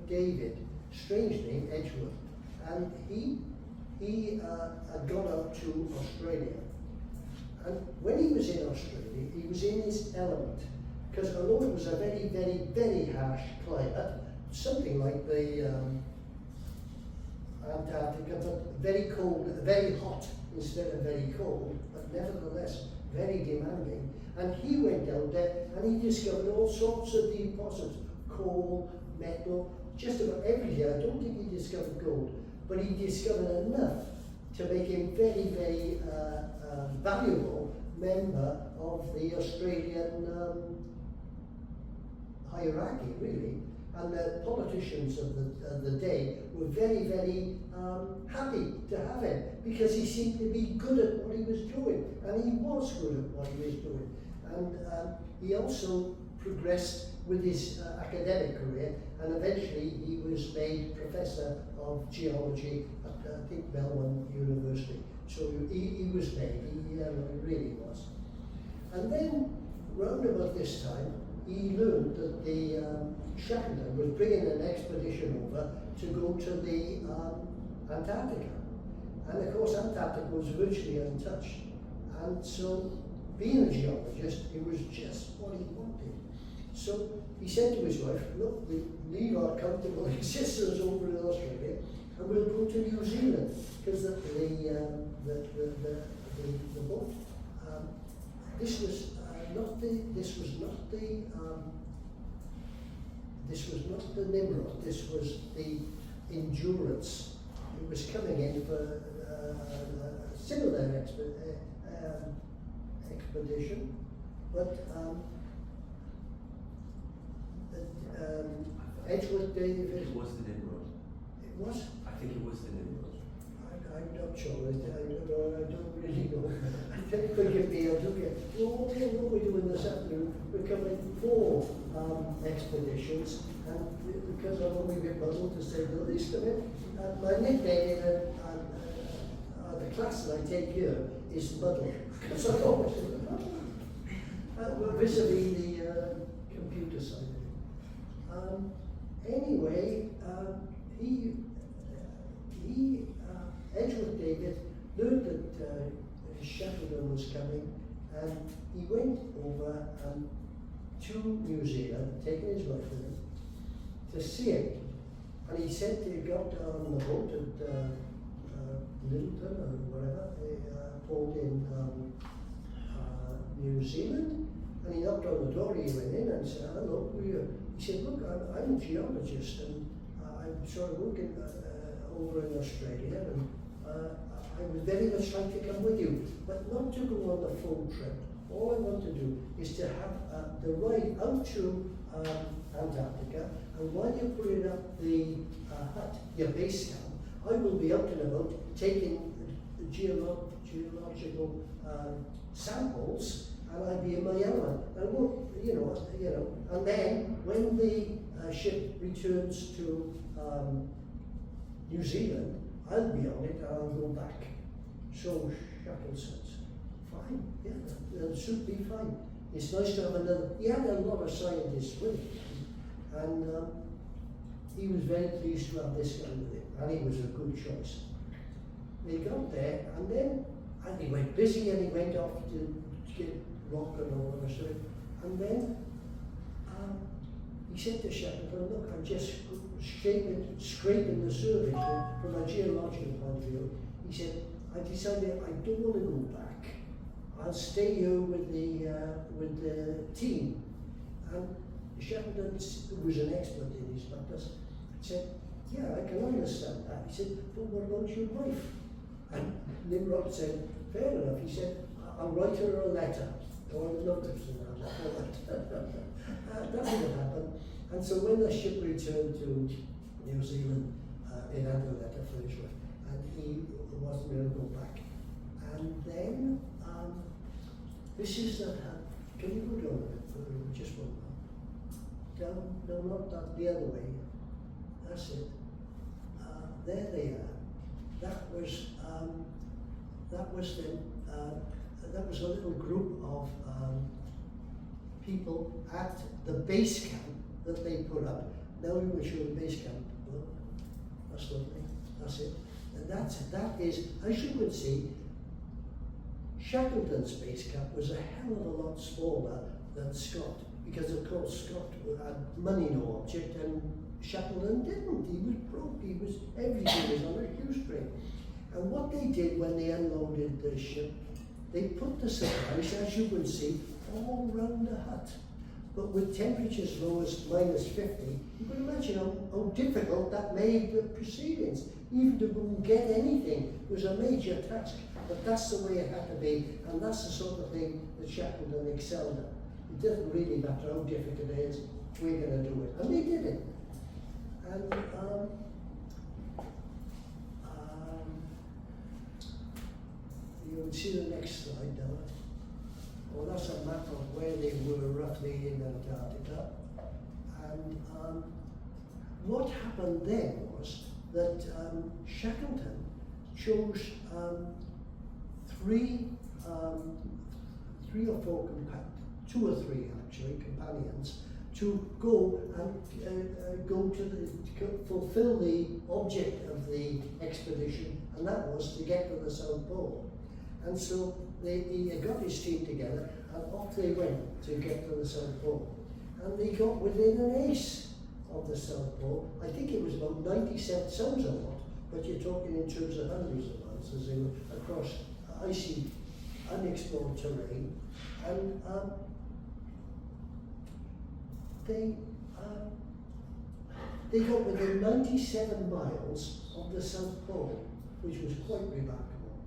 David, strange name, Edgeworth, and he had gone out to Australia. And when he was in Australia, he was in his element, because although it was a very, very, very harsh climate, something like the Antarctica, but very cold, very hot instead of very cold, but nevertheless very demanding. And he went out there and he discovered all sorts of deposits, coal, metal, just about everything. I don't think he discovered gold, but he discovered enough to make him very, very valuable member of the Australian hierarchy, really. And the politicians of the day were very, very happy to have him, because he seemed to be good at what he was doing, and he was good at what he was doing. And he also progressed with his academic career, and eventually he was made Professor of Geology at, I think, Melbourne University. So he was made, he really was. And then, round about this time, he learned that the Shackleton was bringing an expedition over to go to the Antarctica. And of course, Antarctica was virtually untouched. And so, being a geologist, it was just what he wanted. So he said to his wife, look, we leave our comfortable existence over in Australia and we'll go to New Zealand, because the boat, this was not the Nimrod, this was the Endurance. It was coming in for a similar expedition, but Edgeworth David. It was the Nimrod. It was? I think it was the Nimrod. I'm not sure. I don't really know. Forgive me, I took it. What we're doing this afternoon, we're covering 4 expeditions, and because I'm only a bit muzzled to say the least of it, my nickname in the class that I take here is Muddle, because I always say, vis-a-vis the computer side of it. Anyway, Edgeworth David learned that Shackleton was coming, and he went over to New Zealand, taking his wife with him, to see him. And he said he got on the boat at Littleton or whatever, a port in New Zealand, and he knocked on the door. He went in and said, hello, who are you? He said, look, I'm a geologist, and I'm sort of working over in Australia, and I would very much like to come with you, but not to go on the full trip. All I want to do is to have the ride out to Antarctica, and while you're putting up the hut, your base camp, I will be out and about taking geological samples, and I'll be in my element. And look, and then when the ship returns to New Zealand, I'll be on it and I'll go back. So Shackleton says, fine, yeah, that'll suit me fine. It's nice to have another. He had a lot of scientists with him, and he was very pleased to have this guy with him, and he was a good choice. They got there, and he went busy, and he went off to get rock and all the rest of it. And then he said to Shackleton, look, I'm just scraping the surface from a geological point of view. He said, I decided I don't want to go back. I'll stay here with the team. And Shackleton, who was an expert in these matters, said, yeah, I can understand that. He said, but what about your wife? And Nimrod said, fair enough. He said, I'll write her a letter. Or a notice in that letter. That didn't happen. And so when the ship returned to New Zealand, it had a letter for his wife, and he wasn't going to go back. And then, this is that, can you go down there? Just one more. Down, no, not that, the other way. That's it. There they are. that was then that was a little group of people at the base camp that they put up. Now we will show the base camp. Well, that's lovely. That's it. And that is, as you would see, Shackleton's base camp was a hell of a lot smaller than Scott, because of course Scott had money no object and Shackleton didn't. He was broke. Everything was on a shoestring. And what they did when they unloaded the ship, they put the supplies, as you can see, all round the hut. But with temperatures low as -50, you can imagine how difficult that made the proceedings. Even to go and get anything was a major task. But that's the way it had to be, and that's the sort of thing that Shackleton excelled at. It doesn't really matter how difficult it is, we're going to do it. And they did it. And you will see the next slide now. Well, that's a map of where they were roughly in Antarctica. And what happened then was that Shackleton chose two or three actually, companions, to go and fulfill the object of the expedition, and that was to get to the South Pole. And so he got his team together, and off they went to get to the South Pole. And they got within an ace of the South Pole. I think it was about 97, sounds a lot, but you're talking in terms of hundreds of miles as they were across icy, unexplored terrain. And they got within 97 miles of the South Pole, which was quite remarkable.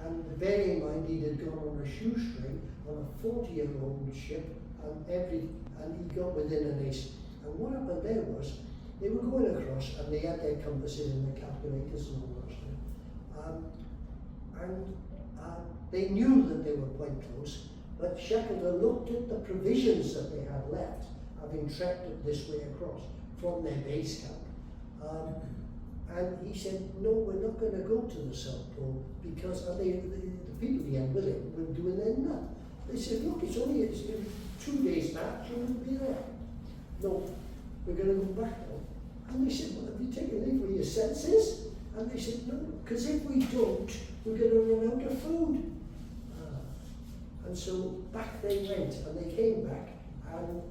And bearing in mind, he had gone on a shoestring on a 40-year-old ship, and he got within an ace. And what happened there was, they were going across, and they had their compasses and their calculators and all that stuff. They knew that they were quite close, but Shackleton looked at the provisions that they had left, having trekked it this way across from their base camp. And he said, no, we're not going to go to the South Pole, because the people he had with him were doing their nut. They said, look, it's 2 days back, you wouldn't be there. No, we're going to go back now. And they said, well, have you taken leave of your senses? And they said, no, because if we don't, we're going to run out of food. And so back they went, and they came back, and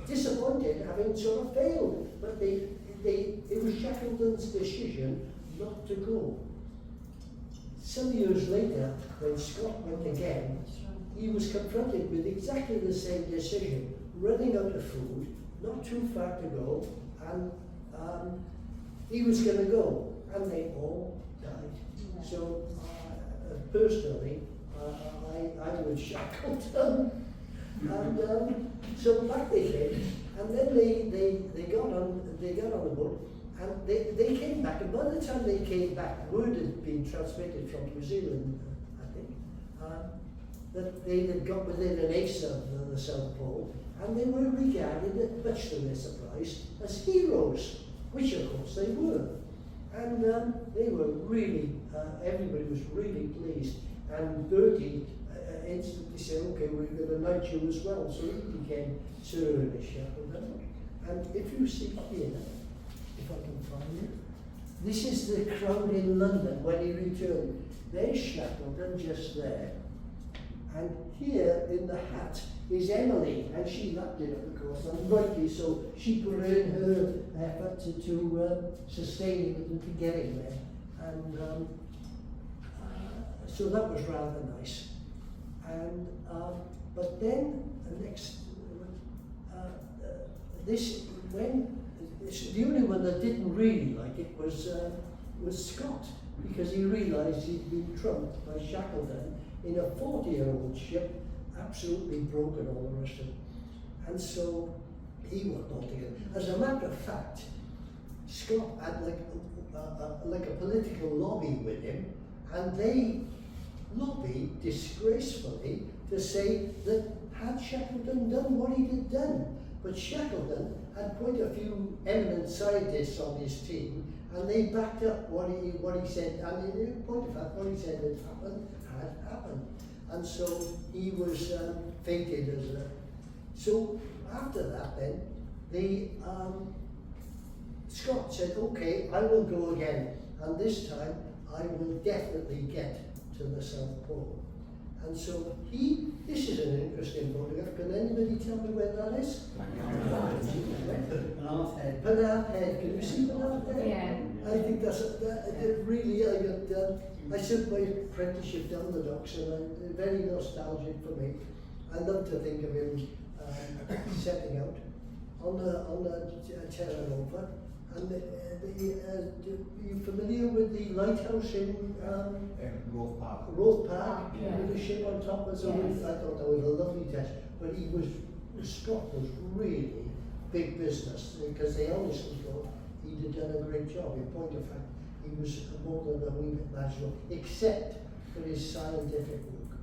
disappointed, having sort of failed. But it was Shackleton's decision not to go. Some years later, when Scott went again, he was confronted with exactly the same decision, running out of food, not too far to go, and he was going to go, and they all died. So personally, I was Shackleton, and so back they came, and then they got on the boat, and they came back, and by the time they came back, word had been transmitted from New Zealand, I think, that they had got within an ace of the South Pole, and they were regarded, much to their surprise, as heroes, which of course they were. And they were really, everybody was really pleased, and Bertie instantly said, okay, we're going to knight you as well, so he became Sir Ernest Shackleton. And if you see here, if I can find it, this is the crowd in London when he returned. There's Shackleton just there, and here in the hat is Emily, and she loved it, of course, and rightly so. She put in her effort to sustain him and to get him there, and so that was rather nice. And but then the next the only one that didn't really like it was Scott, because he realised he'd been trumped by Shackleton in a 40-year-old ship, absolutely broken, all the rest of it. And so he worked all together. As a matter of fact, Scott had like a political lobby with him, and they lobbied disgracefully to say that had Shackleton done what he had done, But Shackleton had quite a few eminent scientists on his team, and they backed up what he said, and in point of fact, what he said had happened. And so he was fated as a... So after that then, the Scott said, okay, I will go again, and this time I will definitely get to the South Pole. And so this is an interesting photograph. Can anybody tell me where that is? Penarth Head. Penarth Head. Can you see Penarth Head? Yeah. I think that's really, I served my apprenticeship down the docks, and very nostalgic for me. I love to think of him setting out on the Terra Nova. And are you familiar with the lighthouse in Roth Park. Roth Park, Yeah. with the ship on top? So Yes. I thought that was a lovely test. But Scott was really big business, because they honestly thought he'd have done a great job. In point of fact, he was more than a wee bit magical, except for his scientific work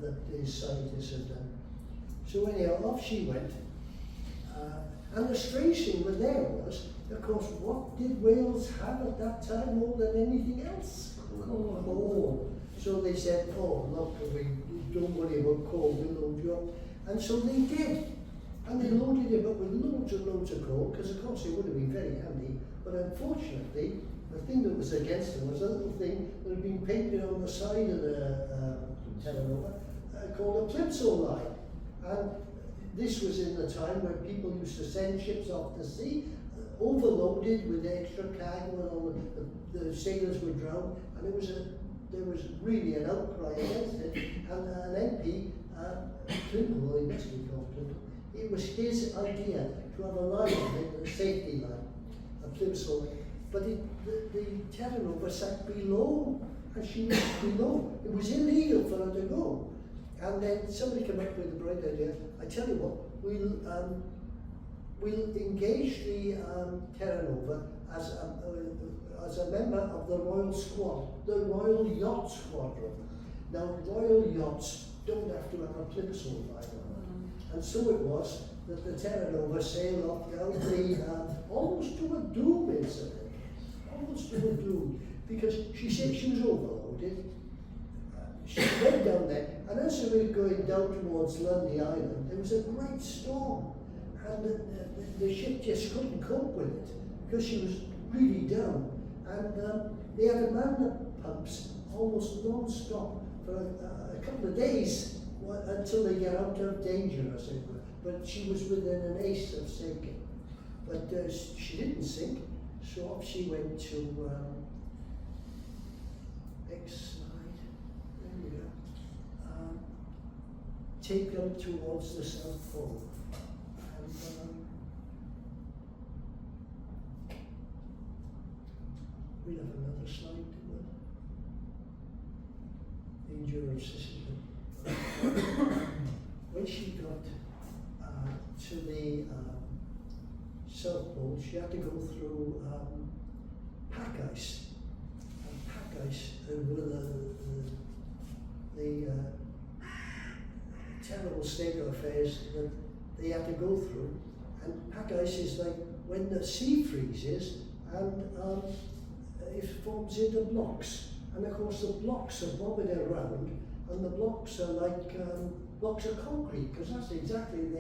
that his scientists had done. So anyhow, off she went. And the strange thing with there was, of course, what did Wales have at that time more than anything else? Coal. So they said, oh, look, we don't worry about coal, we'll load you up. And so they did. And they loaded him up with loads and loads of coal, because of course it would have been very handy. But unfortunately, the thing that was against them was a little thing that had been painted on the side of the Terra Nova called a Calypso line. And this was in the time where people used to send ships off to sea, overloaded with extra cargo, and all the sailors were drowned, and there was really an outcry against it. And an MP, Clinton, well, he must be called Clinton, it was his idea to have a line on it, a safety line, a Calypso line. But the Terra Nova sank below, and she was below. It was illegal for her to go. And then somebody came up with a bright idea. I tell you what, we'll engage the Terra Nova as a member of the Royal Squad, the Royal Yacht Squadron. Now, Royal Yachts don't have to have a Calypso line on. And so it was that the Terra Nova sailed off down the, almost to a doom incident. Almost to a doom. Because she said she was overloaded. She went down there, and as they were going down towards Lundy Island, there was a great storm. And the ship just couldn't cope with it, because she was really down. And they had to man the pumps almost non-stop for a couple of days, until they get out of danger, as it were. But she was within an ace of sinking. But she didn't sink, so off she went to next slide. There we go. Take them towards the South Pole. And we have another slide to it. Endurance, this is it. When she got to the South Pole, she had to go through pack ice. And pack ice were the terrible state of affairs that they had to go through. And pack ice is like when the sea freezes and it forms into blocks. And of course the blocks are bobbing around, and the blocks are like blocks of concrete, because that's exactly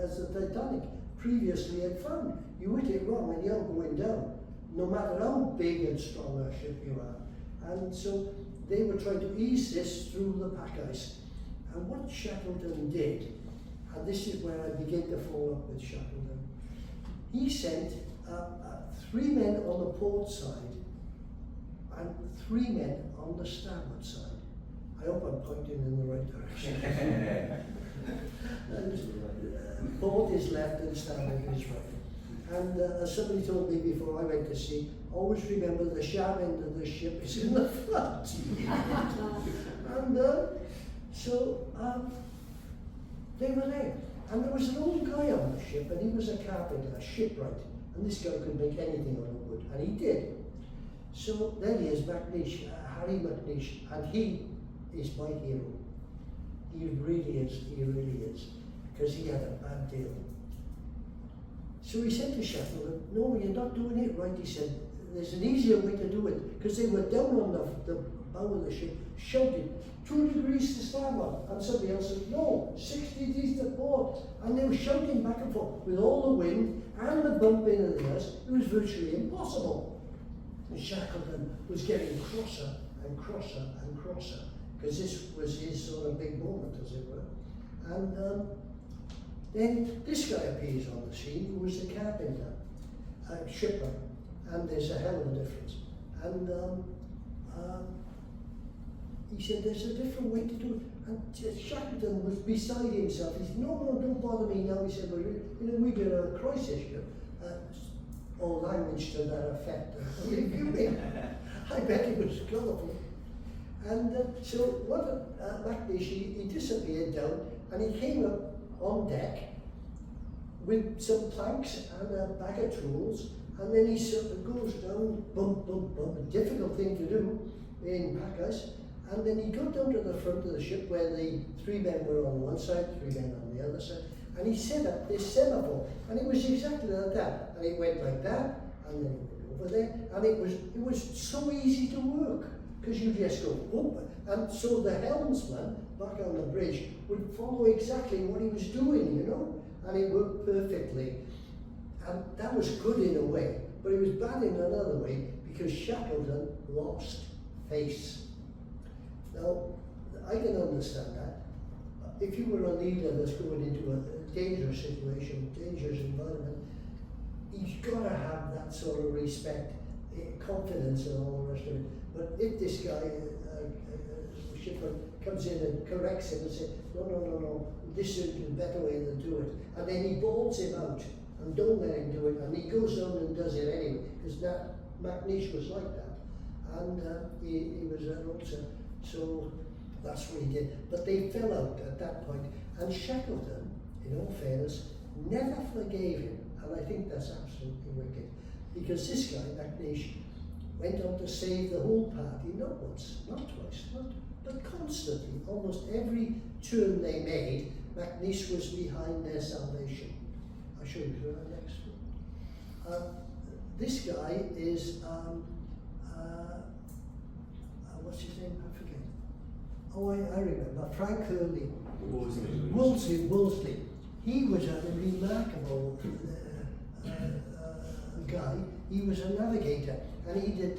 as the Titanic previously had found. You hit it wrong and you're going down, no matter how big and strong a ship you are. And so they were trying to ease this through the pack ice. And what Shackleton did, and this is where I begin to fall up with Shackleton, he sent 3 men on the port side and 3 men on the starboard side. I hope I'm pointing in the right direction. And port is left and starboard is right. And as somebody told me before I went to sea, always remember the sharp end of the ship is in the front. And so they were there. And there was an old guy on the ship, and he was a carpenter, a shipwright. And this guy could make anything out of wood, and he did. So there he is, McNeish, Harry McNeish, and he is my hero. He really is, because he had a bad deal. So he said to Shackleton, no, you're not doing it right. He said, there's an easier way to do it. Because they were down on the bow of the ship, shouting, 2 degrees to starboard. And somebody else said, no, 60 degrees to port. And they were shouting back and forth with all the wind and the bumping of the ice. It was virtually impossible. And Shackleton was getting crosser and crosser and crosser, because this was his sort of big moment, as it were. And then this guy appears on the scene, who was the carpenter, shipper, and there's a hell of a difference. And he said, there's a different way to do it. And Shackleton was beside himself. He said, no, don't bother me now. He said, well, we got a crisis here. Or language to that effect. I bet it was colourful. And so what Macnish, he disappeared down, and he came up on deck with some planks and a bag of tools, and then he sort of goes down, bump, bump, bump, a difficult thing to do in pack ice, and then he got down to the front of the ship where the 3 men were on one side, 3 men on the other side, and he set up this semaphore, and it was exactly like that, and it went like that, and then it went over there, and it was so easy to work, because you just go, whoop, and so the helmsman back on the bridge would follow exactly what he was doing, you know, and it worked perfectly. And that was good in a way, but it was bad in another way, because Shackleton lost face. Now, I can understand that. If you were a leader that's going into a dangerous situation, dangerous environment, you've got to have that sort of respect, confidence and all the rest of it. But if this guy, shipper, comes in and corrects him and says, no, this is a better way to do it, and then he balls him out, and don't let him do it, and he goes down and does it anyway, because that Macnish was like that, and he was an officer, so that's what he did. But they fell out at that point, and Shackleton, in all fairness, never forgave him, and I think that's absolutely wicked, because this guy, Macnish, went on to save the whole party, not once, not twice, but constantly. Almost every turn they made, Macnish was behind their salvation. I'll show you the next one. This guy is, what's his name? I forget. Oh, I remember. Frank Hurley. Wolseley. He was a remarkable guy. He was a navigator, and he did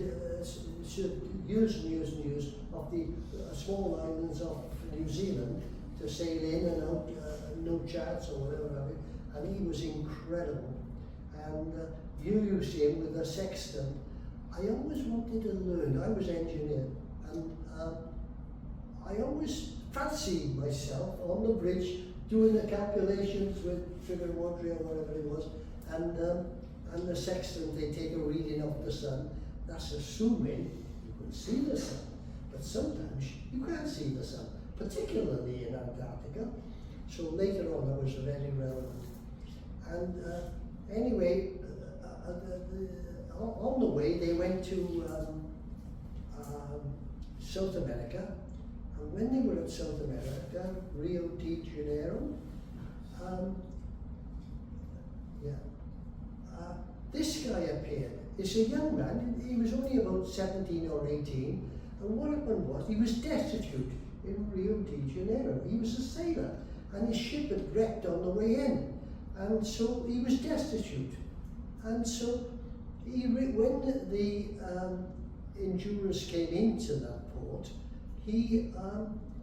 years and years and years of the small islands of New Zealand to sail in and out, no charts or whatever of it, and he was incredible. And you used him with a sextant. I always wanted to learn. I was engineer, and I always fancied myself on the bridge doing the calculations with trigonometry or whatever it was, and the sextant, they take a reading of the sun. That's assuming you can see the sun, but sometimes you can't see the sun, particularly in Antarctica. So later on that was very relevant. And anyway, on the way they went to South America, and when they were at South America, Rio de Janeiro, this guy appeared. It's a young man, he was only about 17 or 18, and what happened was he was destitute in Rio de Janeiro. He was a sailor, and his ship had wrecked on the way in, and so he was destitute. And so when the Sgwrs came into that port, he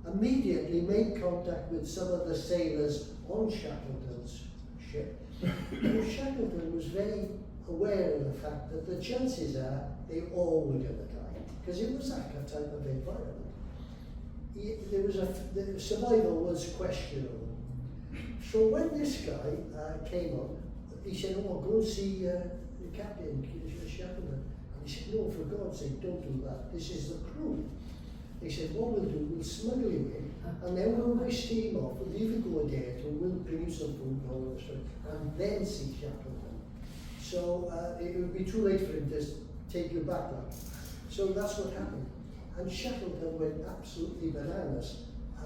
immediately made contact with some of the sailors on Shackleton's ship. And Shackleton was very aware of the fact that the chances are they all were going to die, because it was that type of environment. The survival was questionable. So when this guy came on, he said, "Oh, go and see the captain, Shackleton." And he said, "No, for God's sake, don't do that. This is the crew." He said, "What we'll do, we'll smuggle you in, and then we'll go steam off, we'll leave you go a day or two, we'll bring you some food and all the rest of it, and then see Shackleton." So it would be too late for him to take you back now. So that's what happened. And Shackleton went absolutely bananas,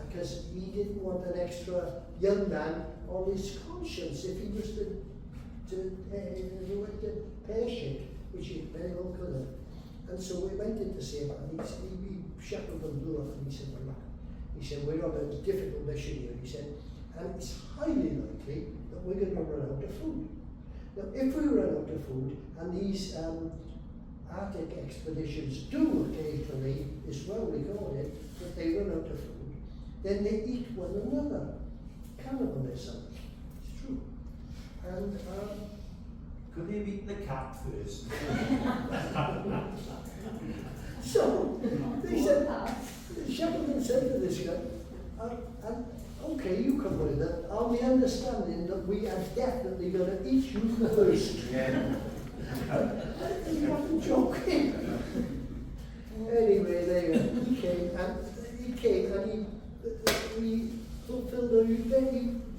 because he didn't want an extra young man on his conscience if he was to we went to pear shaped, which is very well coloured. And so we went in to see him, and he Shackleton blew up, and he said, well, look, he said, we're on a difficult mission here, he said, and it's highly likely that we're going to run out of food. Now, if we run out of food, and these Arctic expeditions do occasionally, it's well recorded, that they run out of food, then they eat one another. Cannibalism. It's true. And Could they meet the cat first? so they said, Shackleton said to this guy, okay, you come with it, on the understanding that we are definitely going to eat you first. Yeah. And he wasn't joking. Anyway, there he came and he fulfilled a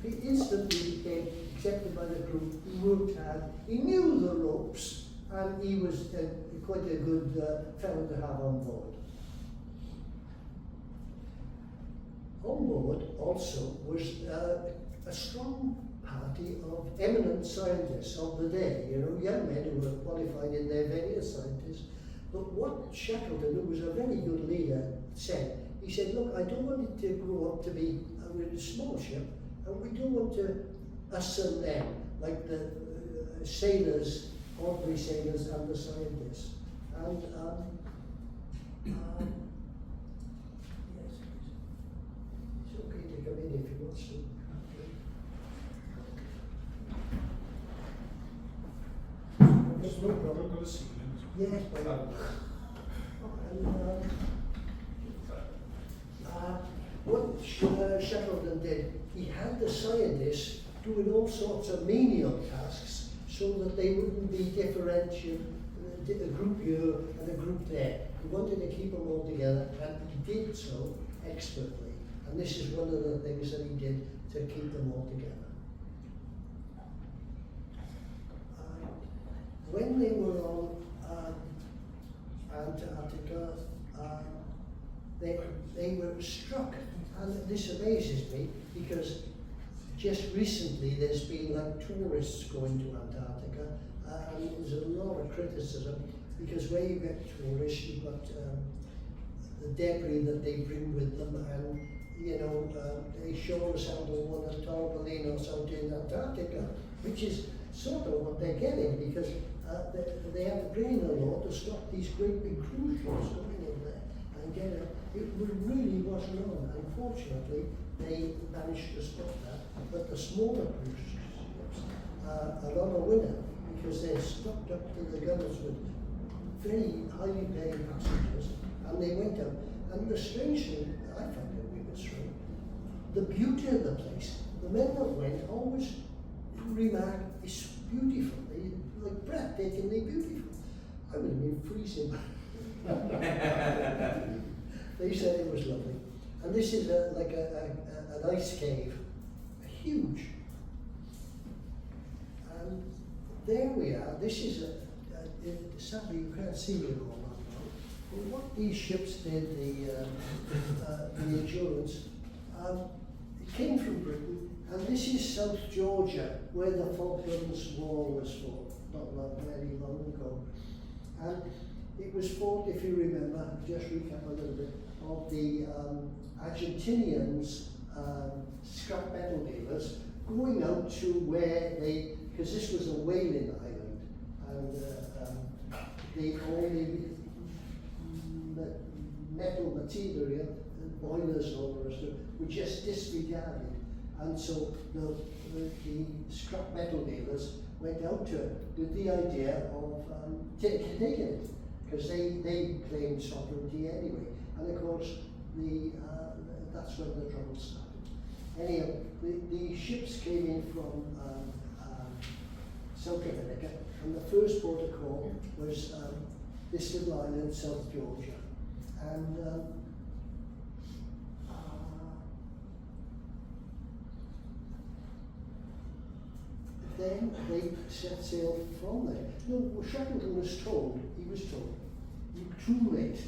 he instantly became accepted by the group. He worked hard. He knew the ropes, and he was quite a good fellow to have on board. On board also was a strong party of eminent scientists of the day, you know, young men who were qualified in their various sciences. But what Shackleton, who was a very good leader, said, he said, look, I don't want it to grow up to be a small ship, and we don't want to us and them, like the sailors, ordinary sailors and the scientists. And yes, it's okay to come in if you want to. There's no problem with the ceiling. Yes, but what Shackleton did, he had the scientists doing all sorts of menial tasks so that they wouldn't be differentiated, a group here and a group there. He wanted to keep them all together, and he did so expertly. And this is one of the things that he did to keep them all together. When they were on Antarctica, they were struck, and this amazes me because just recently there's been like tourists going to Antarctica, and there's a lot of criticism because where you get tourists, you've got the debris that they bring with them, and you know they show us how to run a Torremolinos out in Antarctica, which is sort of what they're getting because they have to bring in a law to stop these great big cruise ships going in there and get it. It really wasn't on. Unfortunately, they managed to stop that. But the smaller cruise ships are on a winner because they're stocked up to the gunnels with very highly paying passengers, and they went up. And the strange thing, I found it really strange, the beauty of the place. The men that went always remark, it's beautiful. Like breathtakingly beautiful. I would have been freezing. They said it was lovely. And this is like an ice cave, huge. And there we are. This is sadly you can't see it all now. But what these ships did, the Endurance, it came from Britain, and this is South Georgia, where the Falklands War was fought. Not very long ago. And it was fought, if you remember, just recap a little bit, of the Argentinians, scrap metal dealers, going out to where they, because this was a whaling island, and all the metal material, boilers and all the rest of it, were just disregarded. And so the scrap metal dealers went out to it with the idea of taking it, because they claimed sovereignty anyway. And of course, that's when the trouble started. Anyhow, the ships came in from South America, and the first port of call was this little island, South Georgia. And then they set sail from there. No, Shackleton was told, you're too late.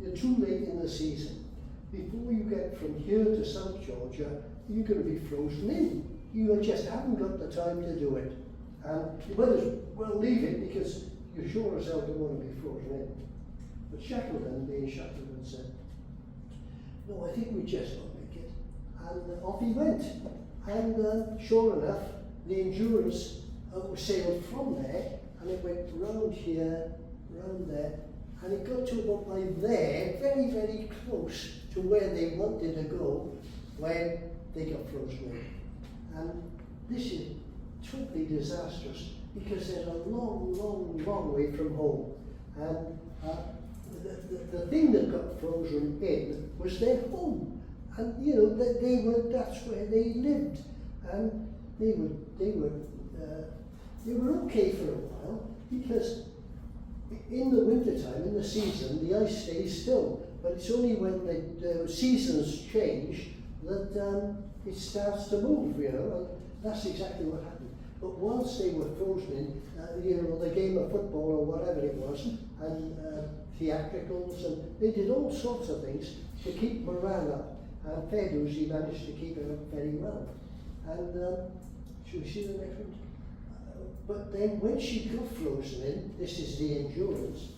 You're too late in the season. Before you get from here to South Georgia, you're going to be frozen in. You just haven't got the time to do it. And you might as well leave it because you sure as hell don't want to be frozen in. But Shackleton, being Shackleton, said, no, I think we just won't make it. And off he went. And sure enough, the Endurance sailed from there, and it went round here, round there, and it got to about by there, very, very close to where they wanted to go when they got frozen in. And this is totally disastrous because they're a long, long, long way from home. And the thing that got frozen in was their home. And you know, that's where they lived. And they were okay for a while because in the wintertime, in the season, the ice stays still. But it's only when the seasons change that it starts to move, you know, and that's exactly what happened. But whilst they were frozen in, you know, the game of football or whatever it was, and theatricals, and they did all sorts of things to keep morale up. And fair dues, he managed to keep it up very well. And should we see the next one? But then when she got frozen in, this is the Endurance,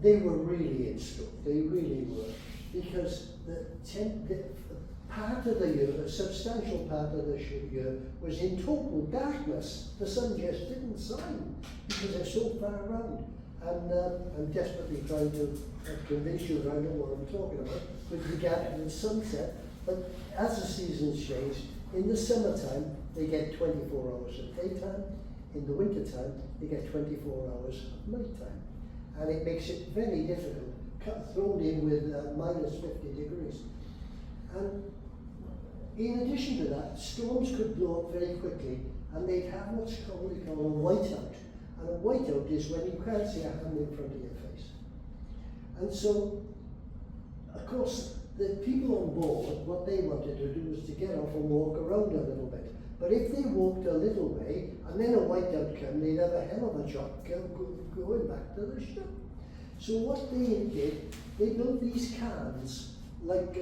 they were really in trouble. They really were. Because the part of the year, a substantial part of the year, was in total darkness. The sun just didn't shine because they're so far around. And I'm desperately trying to convince you that I know what I'm talking about with regard to the sunset. But as the seasons change, in the summertime, they get 24 hours of daytime. In the wintertime, they get 24 hours of nighttime. And it makes it very difficult, thrown in with minus 50 degrees. And in addition to that, storms could blow up very quickly, and they'd have what's called a whiteout. And a whiteout is when you can't see a hand in front of your face. And so, of course, the people on board, what they wanted to do was to get off and walk around a little bit. But if they walked a little way, and then a whiteout came, they'd have a hell of a job going back to the ship. So what they did, they built these cans, like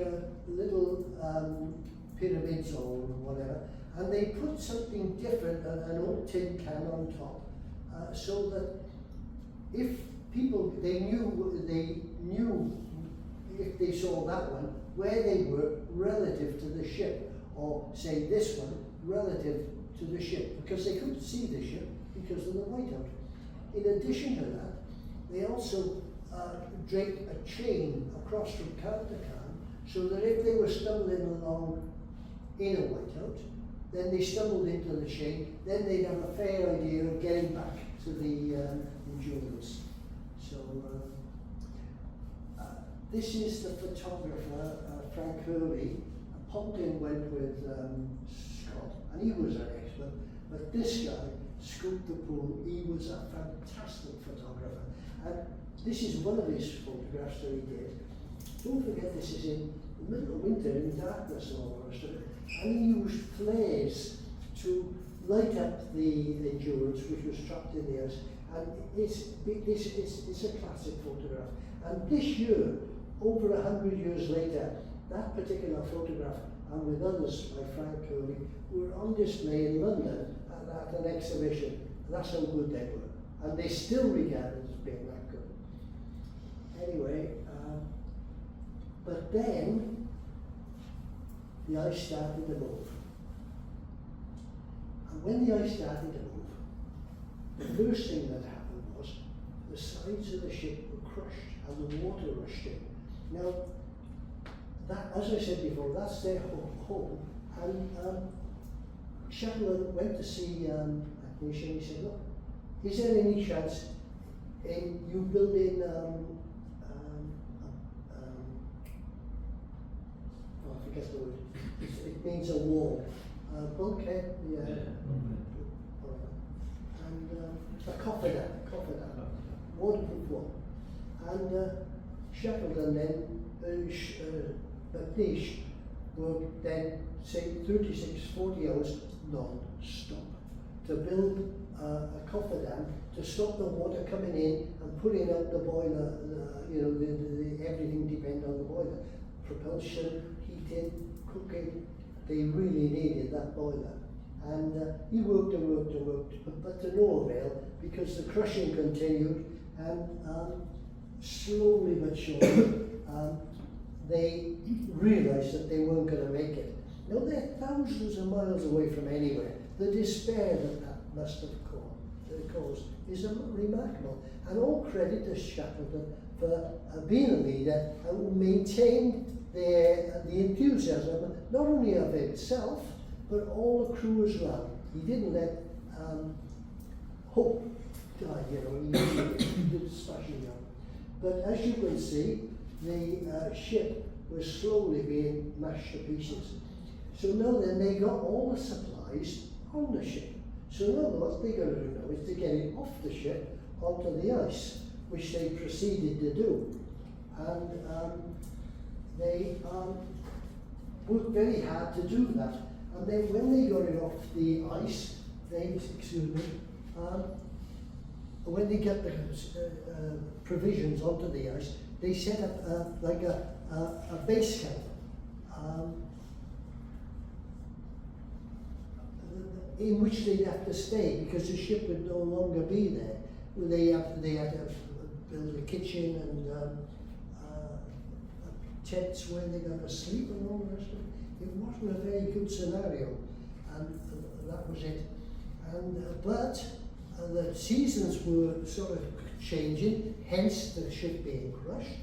little pyramids or whatever, and they put something different, an old tin can on top, so that if people, they knew if they saw that one, where they were relative to the ship, or say this one, relative to the ship, because they couldn't see the ship because of the whiteout. In addition to that, they also draped a chain across from can to can, so that if they were stumbling along in a whiteout, then they stumbled into the chain, then they'd have a fair idea of getting back to the Endurance. So this is the photographer, Frank Hurley. Ponting went with Scott, and he was an expert, but this guy scooped the pool. He was a fantastic photographer, and this is one of his photographs that he did. Don't forget, this is in the middle of winter, in darkness and all the rest of it, and he used flares to light up the Endurance, which was trapped in the ice, and it's a classic photograph. And this year, over 100 years later, that particular photograph, and with others by Frank Hurley, were on display in London at an exhibition. That's how good they were. And they still regard it as being that good. Anyway, but then the ice started to move. And when the ice started to move, the first thing that happened was the sides of the ship were crushed and the water rushed in. Now, that, as I said before, that's their home. And Shackleton went to see Agnieszka, and he said, look, is there any chance in you building, I forget the word, it means a wall. Bulkhead, yeah. And a cofferdam, waterproof wall. And Shackleton then, Niche would then say 36, 40 hours non-stop to build a cofferdam to stop the water coming in and putting out the boiler. You know, everything depends on the boiler. Propulsion, heating, cooking. They really needed that boiler, And he worked and worked and worked, but to no avail, because the crushing continued, and slowly but surely they realised that they weren't going to make it. Now they're thousands of miles away from anywhere. The despair that must have caused is remarkable, and all credit to Shackleton for being a leader who maintained the enthusiasm, not only of himself, but all the crew as well. He didn't let hope die, he did smashing up. But as you can see, the ship was slowly being mashed to pieces. So now then they got all the supplies on the ship. So now what they're going to do now is to get it off the ship onto the ice, which they proceeded to do. And they worked very hard to do that. And then when they got it off the ice, when they got the provisions onto the ice, they set up like a base camp. In which they'd have to stay because the ship would no longer be there. They had to build a kitchen and tents where they're going to sleep and all the rest of it. It wasn't a very good scenario, and that was it. And but the seasons were sort of changing, hence the ship being crushed.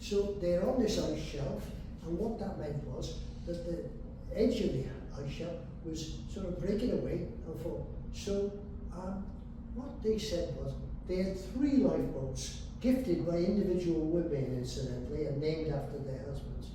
So they're on this ice shelf, and what that meant was that the edge of the ice shelf was sort of breaking away and fall. So what they said was they had 3 lifeboats, gifted by individual women incidentally, and named after their husbands.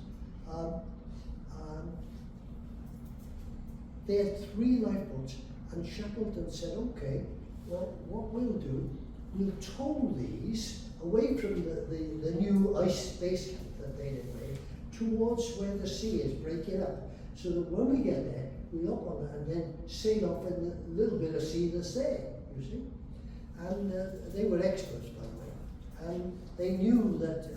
They had 3 lifeboats, and Shackleton said, okay, well, what we'll do, we'll tow these away from the new ice base camp that they had made towards where the sea is breaking up, so that when we get there, we up on it and then sail off in the little bit of sea that's there, you see. And they were experts, by the way. And they knew that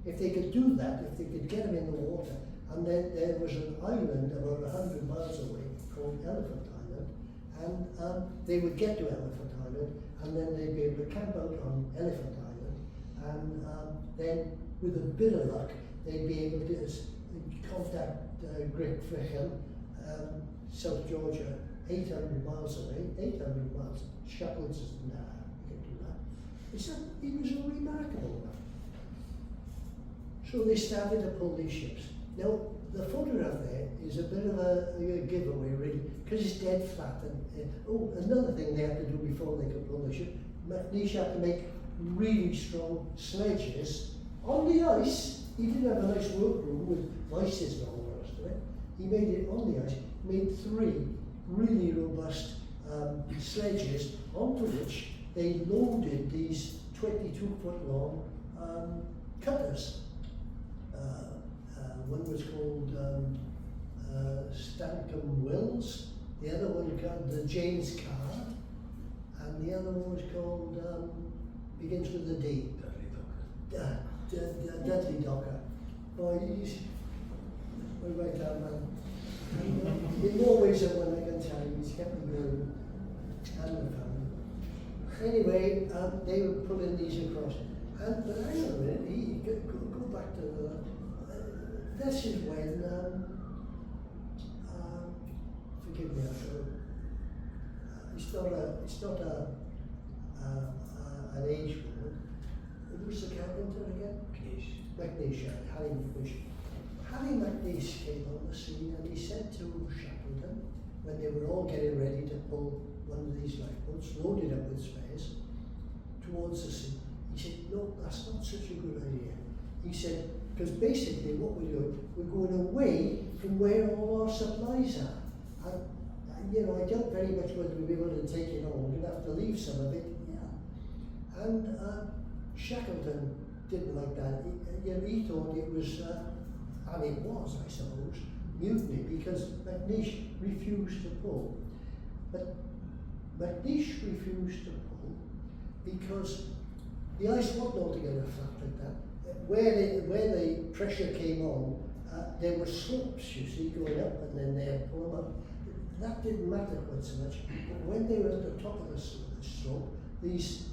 if they could do that, if they could get them in the water, and then there was an island about 100 miles away called Elephant Island, and they would get to Elephant Island, and then they'd be able to camp out on Elephant Island, and then with a bit of luck, they'd be able to contact Great Frichem, South Georgia, 800 miles away, 800 miles. Shackleton says, nah, you can do that. He was a remarkable man. So they started to pull these ships. Now, the photograph there is a bit of a giveaway, really, because it's dead flat. And oh, another thing they had to do before they could pull the ship, McNeish had to make really strong sledges on the ice. He didn't have a nice workroom with vices and all the rest of it. He made it on the ice, made 3 really robust sledges onto which they loaded these 22-foot long cutters. One was called Stancombe Wills, the other one called the James Carr, and the other one was called, begins with a D. Dudley Docker. Boy, he's my right hand man. In more ways than one I can tell you, he's kept me going and the family. Anyway, they were pulling these across. And but hang on a minute, go back to the. This is when, forgive me, it's not an age woman. Who's the carpenter again? McNeish, Harry McNeish. Harry McNeish came on the scene and he said to Shackleton, when they were all getting ready to pull one of these lifeboats, loaded up with spares, towards the sea, he said, no, that's not such a good idea. He said, because basically what we're doing, we're going away from where all our supplies are. And you know, I doubt very much whether we'll be able to take it on. We're going to have to leave some of it, yeah. And Shackleton didn't like that. He thought it was, and it was, I suppose, mutiny, because McNeish refused to pull. But McNeish refused to pull because the ice wasn't altogether flat like that. Where the pressure came on, there were slopes, you see, going up, and then they'd pull them up. that didn't matter quite so much. But when they were at the top of the slope, these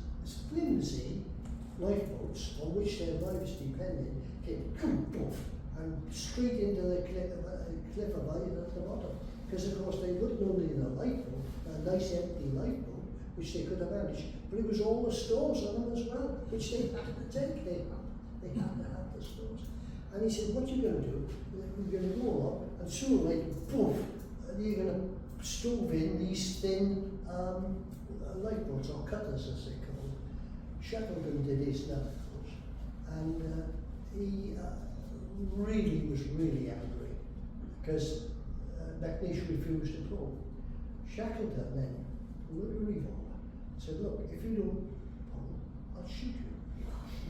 flimsy lifeboats on which their lives depended came poof, and straight into the cliff of ice at the bottom. Because of course they wouldn't only need a lifeboat, a nice empty lifeboat, which they could have managed, but it was all the stores on them as well, which they had to take. They had to have the stores. And he said, what are you going to do? We're going to go along, and soon, like, poof, and you're going to stove in these thin lifeboats, or cutters as they call them. Shackleton did his now, of course, and he really was really angry because McNeish refused to go. Shackleton then pulled a revolver, said, look, if you don't pull, I'll shoot you.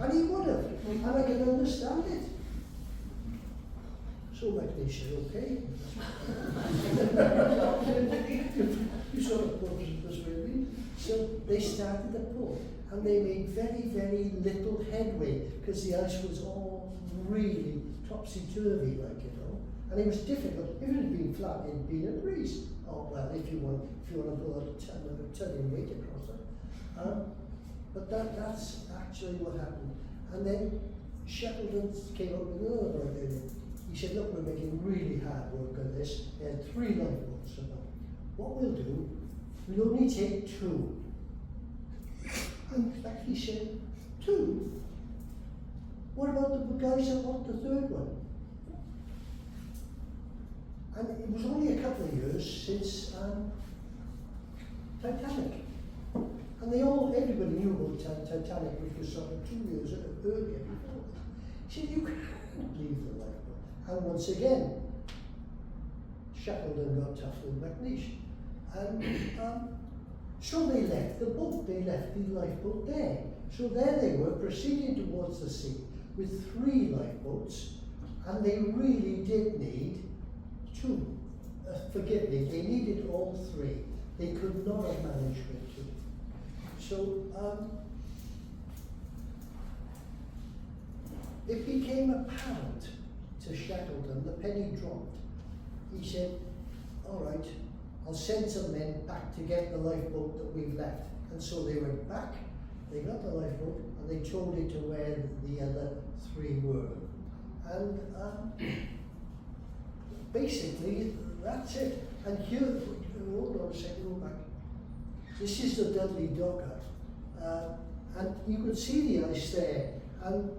And he would have, and I can understand it. So McNeish said, okay. You sort of persuade me. So they started to pull, and they made very, very little headway because the ice was all really topsy-turvy, like, you know. And it was difficult. If it had been flat, it'd been a breeze. Oh well, if you want to pull a ton in weight across it. But that's actually what happened. And then Shackleton came up with another idea. He said, look, we're making really hard work on this. There are 3 lifeboats. What we'll do, we'll only take 2. And in fact, he said, 2? What about the guys that want the 3rd one? And it was only a couple of years since Titanic. And everybody knew about Titanic, which was sort of 2 years earlier before. He said, you can't leave the lifeboat. And once again, Shackleton got tough with McNeish. And so they left the boat, they left the lifeboat there. So there they were, proceeding towards the sea with 3 lifeboats, and they really did need 2. Forgive me, they needed all 3. They could not have managed with 2. So it became apparent to Shackleton, the penny dropped. He said, all right, I'll send some men back to get the lifeboat that we've left. And so they went back, they got the lifeboat, and they towed it to where the other 3 were. And basically, that's it. And here, hold on a second, go back. This is the Dudley Docker. And you could see the ice there. And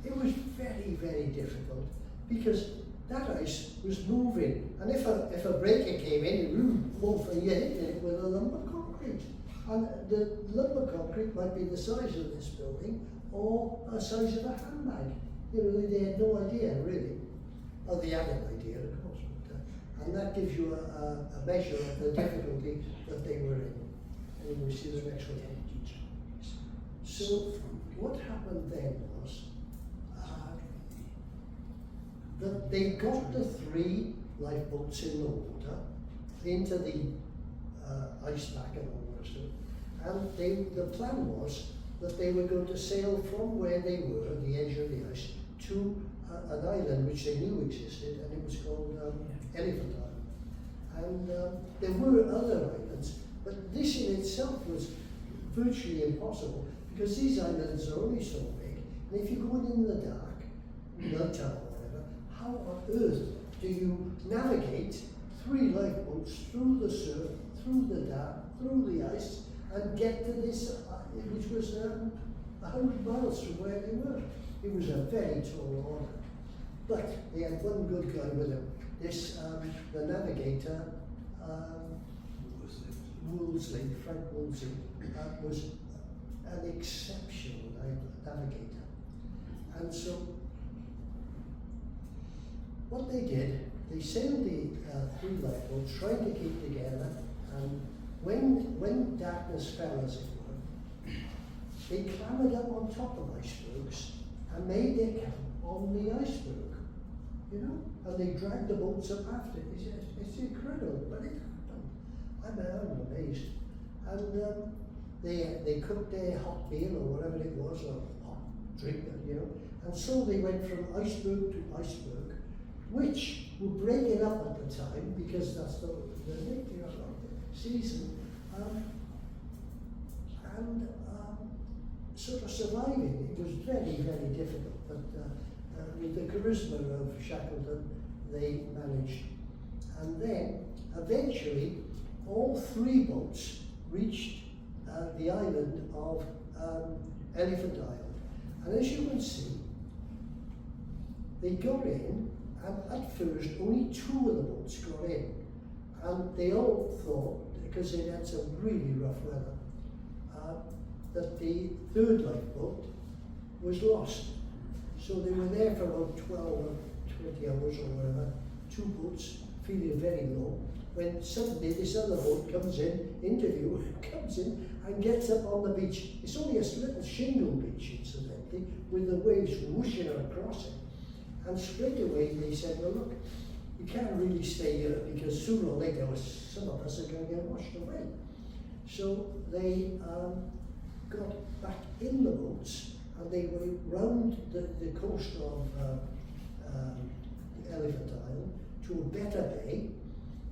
it was very, very difficult because that ice was moving. And if a breaker came in, it would move, and you hit it with a lump of concrete. And the lump of concrete might be the size of this building or the size of a handbag. You know, they had no idea, really. Well, they had an idea, of course. But, and that gives you a measure of the difficulty that they were in. And we see the next one. So what happened then was that they got the 3 lifeboats in the water into the ice pack and all the rest of it. And the plan was that they were going to sail from where they were, the edge of the ice, to an island which they knew existed, and it was called Elephant Island. And there were other islands, but this in itself was virtually impossible because these islands are only so big, and if you go in the dark, nighttime or whatever, how on earth do you navigate 3 lifeboats through the surf, through the dark, through the ice, and get to this, which was 100 miles from where they were? It was a very tall order. But they had one good guy with them. This, the navigator, Woolsey, Frank Woolsey, was an exceptional navigator. And so, what they did, they sailed the 3 lifeboats, trying to keep together, and when darkness fell, as it were, they clambered up on top of icebergs and made their camp on the iceberg, you know, and they dragged the boats up after. It's incredible, but it happened. I'm amazed. And they cooked their hot meal or whatever it was, or hot drink, you know, and so they went from iceberg to iceberg, which were breaking up at the time because that's the season, and sort of surviving. It was very, very difficult, but with the charisma of Shackleton, they managed. And then, eventually, all three boats reached the island of Elephant Island. And as you can see, they got in, and at first only two of the boats got in. And they all thought, because they had some really rough weather, that the third lifeboat was lost. So they were there for about 12 or 20 hours or whatever, two boats, feeling very low, when suddenly this other boat comes in, comes in and gets up on the beach. It's only a little shingle beach, incidentally, with the waves whooshing across it. And straight away they said, well look, we can't really stay here because sooner or later some of us are going to get washed away. So they got back in the boats and they went round the coast of the Elephant Island to a better bay,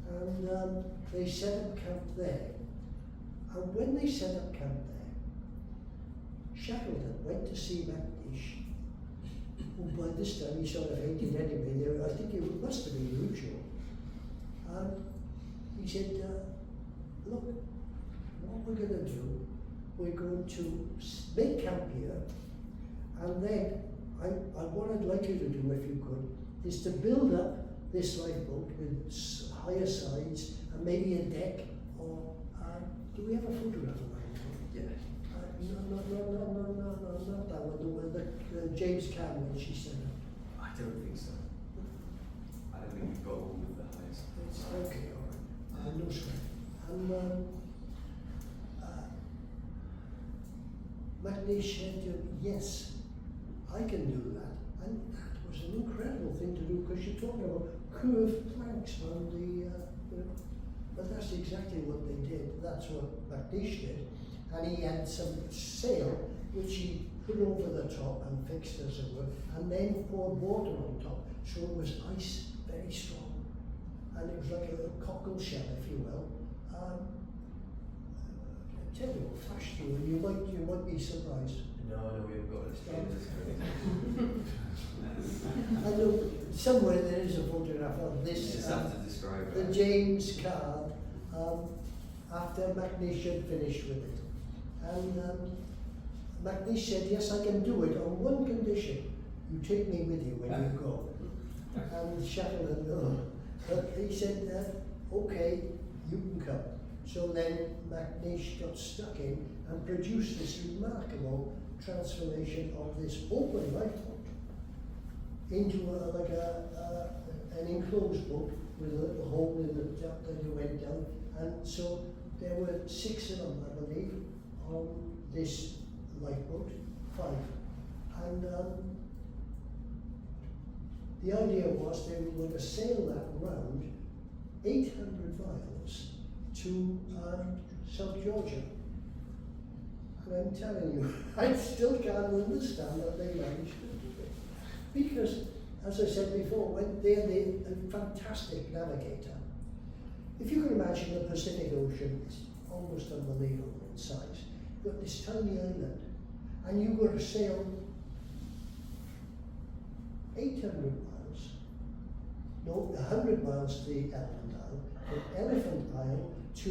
and they set up camp there. And when they set up camp there, Shackleton went to see MacNeish, who by this time he sort of hated anyway. I think it must have been mutual. And he said, look, what we're going to do, we're going to make camp here, and then what I'd like you to do, if you could, is to build up this lifeboat with higher sides and maybe a deck, or do we have a photograph of that? Yeah. No, not that one, the James Cameron, she said. I don't think so. I don't think we've got all of the highest. It's okay, all right. No sweat. And MacNeish said, yes, I can do that. And that was an incredible thing to do, because you're talking about curved planks around the, but that's exactly what they did. That's what MacNeish did. And he had some sail, which he put over the top and fixed, as it were, and then poured water on top. So it was ice, very strong. And it was like a cockle shell, if you will. I tell you what, flash through, and you might be surprised. No, we haven't got this. I know somewhere there is a photograph of You this. just have to describe The it. James card, after MacNeish had finished with it. And MacNeish said, yes, I can do it on one condition. You take me with you when you go. And Shackleton, no. But he said, okay, you can come. So then MacNeish got stuck in and produced this remarkable transformation of this open lifeboat into an enclosed boat with a little hole in the top that you went down. And so there were 6 of them, I believe, on this lifeboat, 5. And the idea was they were going to sail that round 800 miles to South Georgia. And I'm telling you, I still can't understand that they managed to do it. Because, as I said before, they're a fantastic navigator. If you can imagine the Pacific Ocean, it's almost unbelievable in size. You've got this tiny island, and you've got to sail 800 miles, no, 100 miles to the Elephant Isle, from Elephant Isle to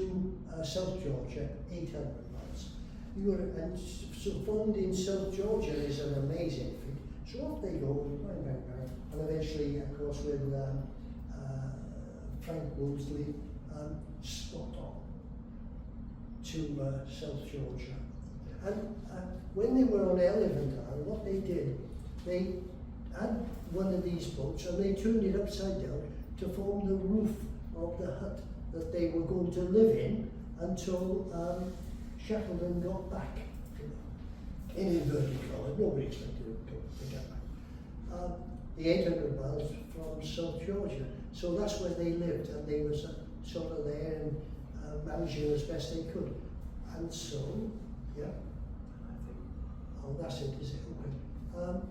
South Georgia, 800 miles. And so finding South Georgia is an amazing feat. So off they go, bang, and eventually, of course, with Frank Woolsey, spot on to South Georgia. And when they were on Elephant Isle, what they did, they had one of these boats and they turned it upside down to form the roof of the hut that they were going to live in until Shackleton got back. In inverted commas, nobody expected him to get back. The 800 miles from South Georgia. So that's where they lived, and they were sort of there and managing as best they could. And so, yeah. Oh, that's it, is it? Okay.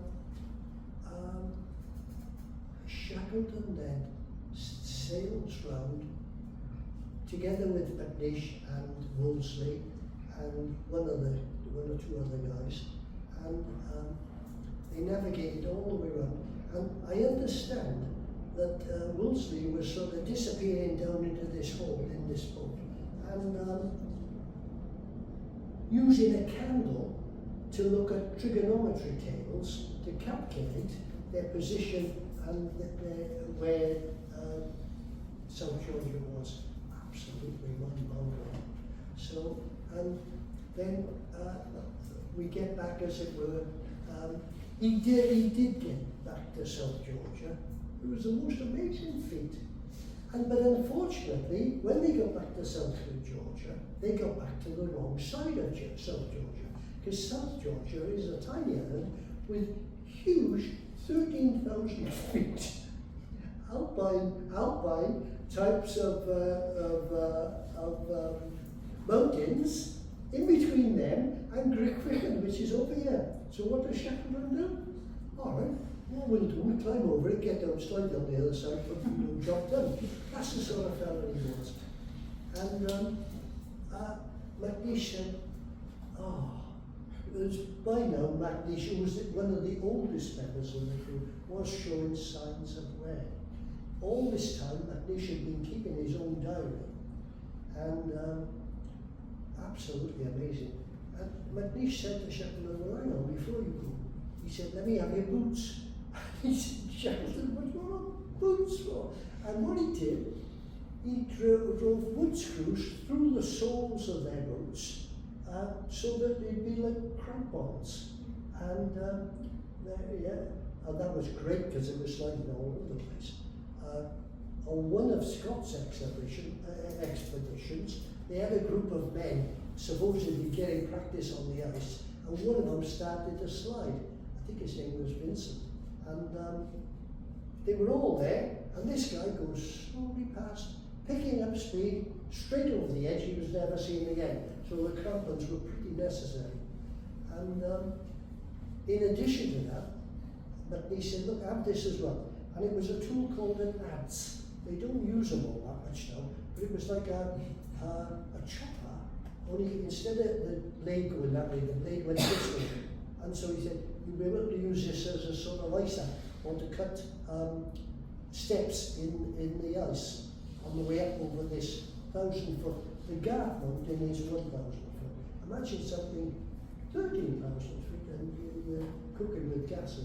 Shackleton then sails round together with McNish and Wolseley and one or two other guys, and they navigated all the way around. And I understand that Wolseley was sort of disappearing down into this hole in this boat, and using a candle to look at trigonometry tables to calculate their position and where South Georgia was. Absolutely mind-boggling. So, and then we get back, as it were. He did get back to South Georgia. It was the most amazing feat. But unfortunately, when they got back to South Georgia, they got back to the wrong side of South Georgia, because South Georgia is a tiny island with huge 13,000 feet alpine types of mountains in between them and Griqualand, which is over here. So what does Shackleton do? All right, what we'll do, we climb over it, get down, slide down the other side, but we don't drop down. That's the sort of fellow he was. And McNish said, it was by now McNish, who was one of the oldest members of the crew, was showing signs of wear. All this time, McNish had been keeping his own diary, and absolutely amazing. And McNish said to Shackleton, well, hang on, before you go, he said, let me have your boots. He said, Shackleton, what do you want boots for? And what he did, he drove wood screws through the soles of their boots so that they'd be like crampons. And and that was great because it was sliding all over the place. On one of Scott's expeditions, they had a group of men supposedly getting practice on the ice, and one of them started to slide. I think his name was Vincent. And they were all there, and this guy goes slowly past, picking up speed, straight over the edge. He was never seen again. So the crampons were pretty necessary. And in addition to that, McNish said, look, have this as well. And it was a tool called an adze. They don't use them all that much now, but it was like a chopper, only instead of the blade going that way, the blade went this way. And so he said, you'll be able to use this as a sort of ice axe, or to cut steps in the ice on the way up over this 1,000-foot. The Garth Mountain is 1,000 foot. Imagine something 13,000 feet and you're cooking with gas.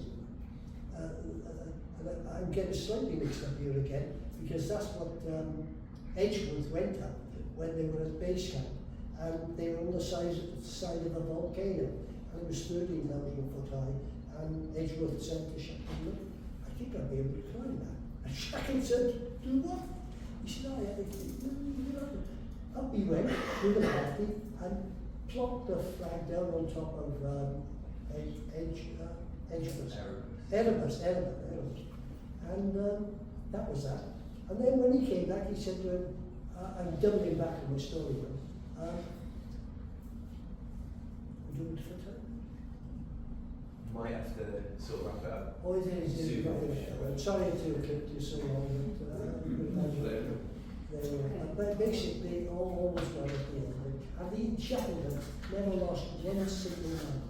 I'm getting slightly mixed up here again, because that's what Edgeworth went up when they were at base camp, and they were on the side of a volcano, and it was 13,000 foot high, and Edgeworth said to Shackleton, look, I think I'll be able to climb that. And Shackleton said, do what? He said, up he went with a party and plopped the flag down on top of Edgeworth. Erebus. And that was that. And then when he came back, he said to him, I'm doubling back on my story now. Do it for time? Might have to sort of wrap it up. Oh, it is. I'm sorry to have kept you so long, but basically, always got at the end. And the Shackleton never lost one single man.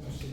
Excellent.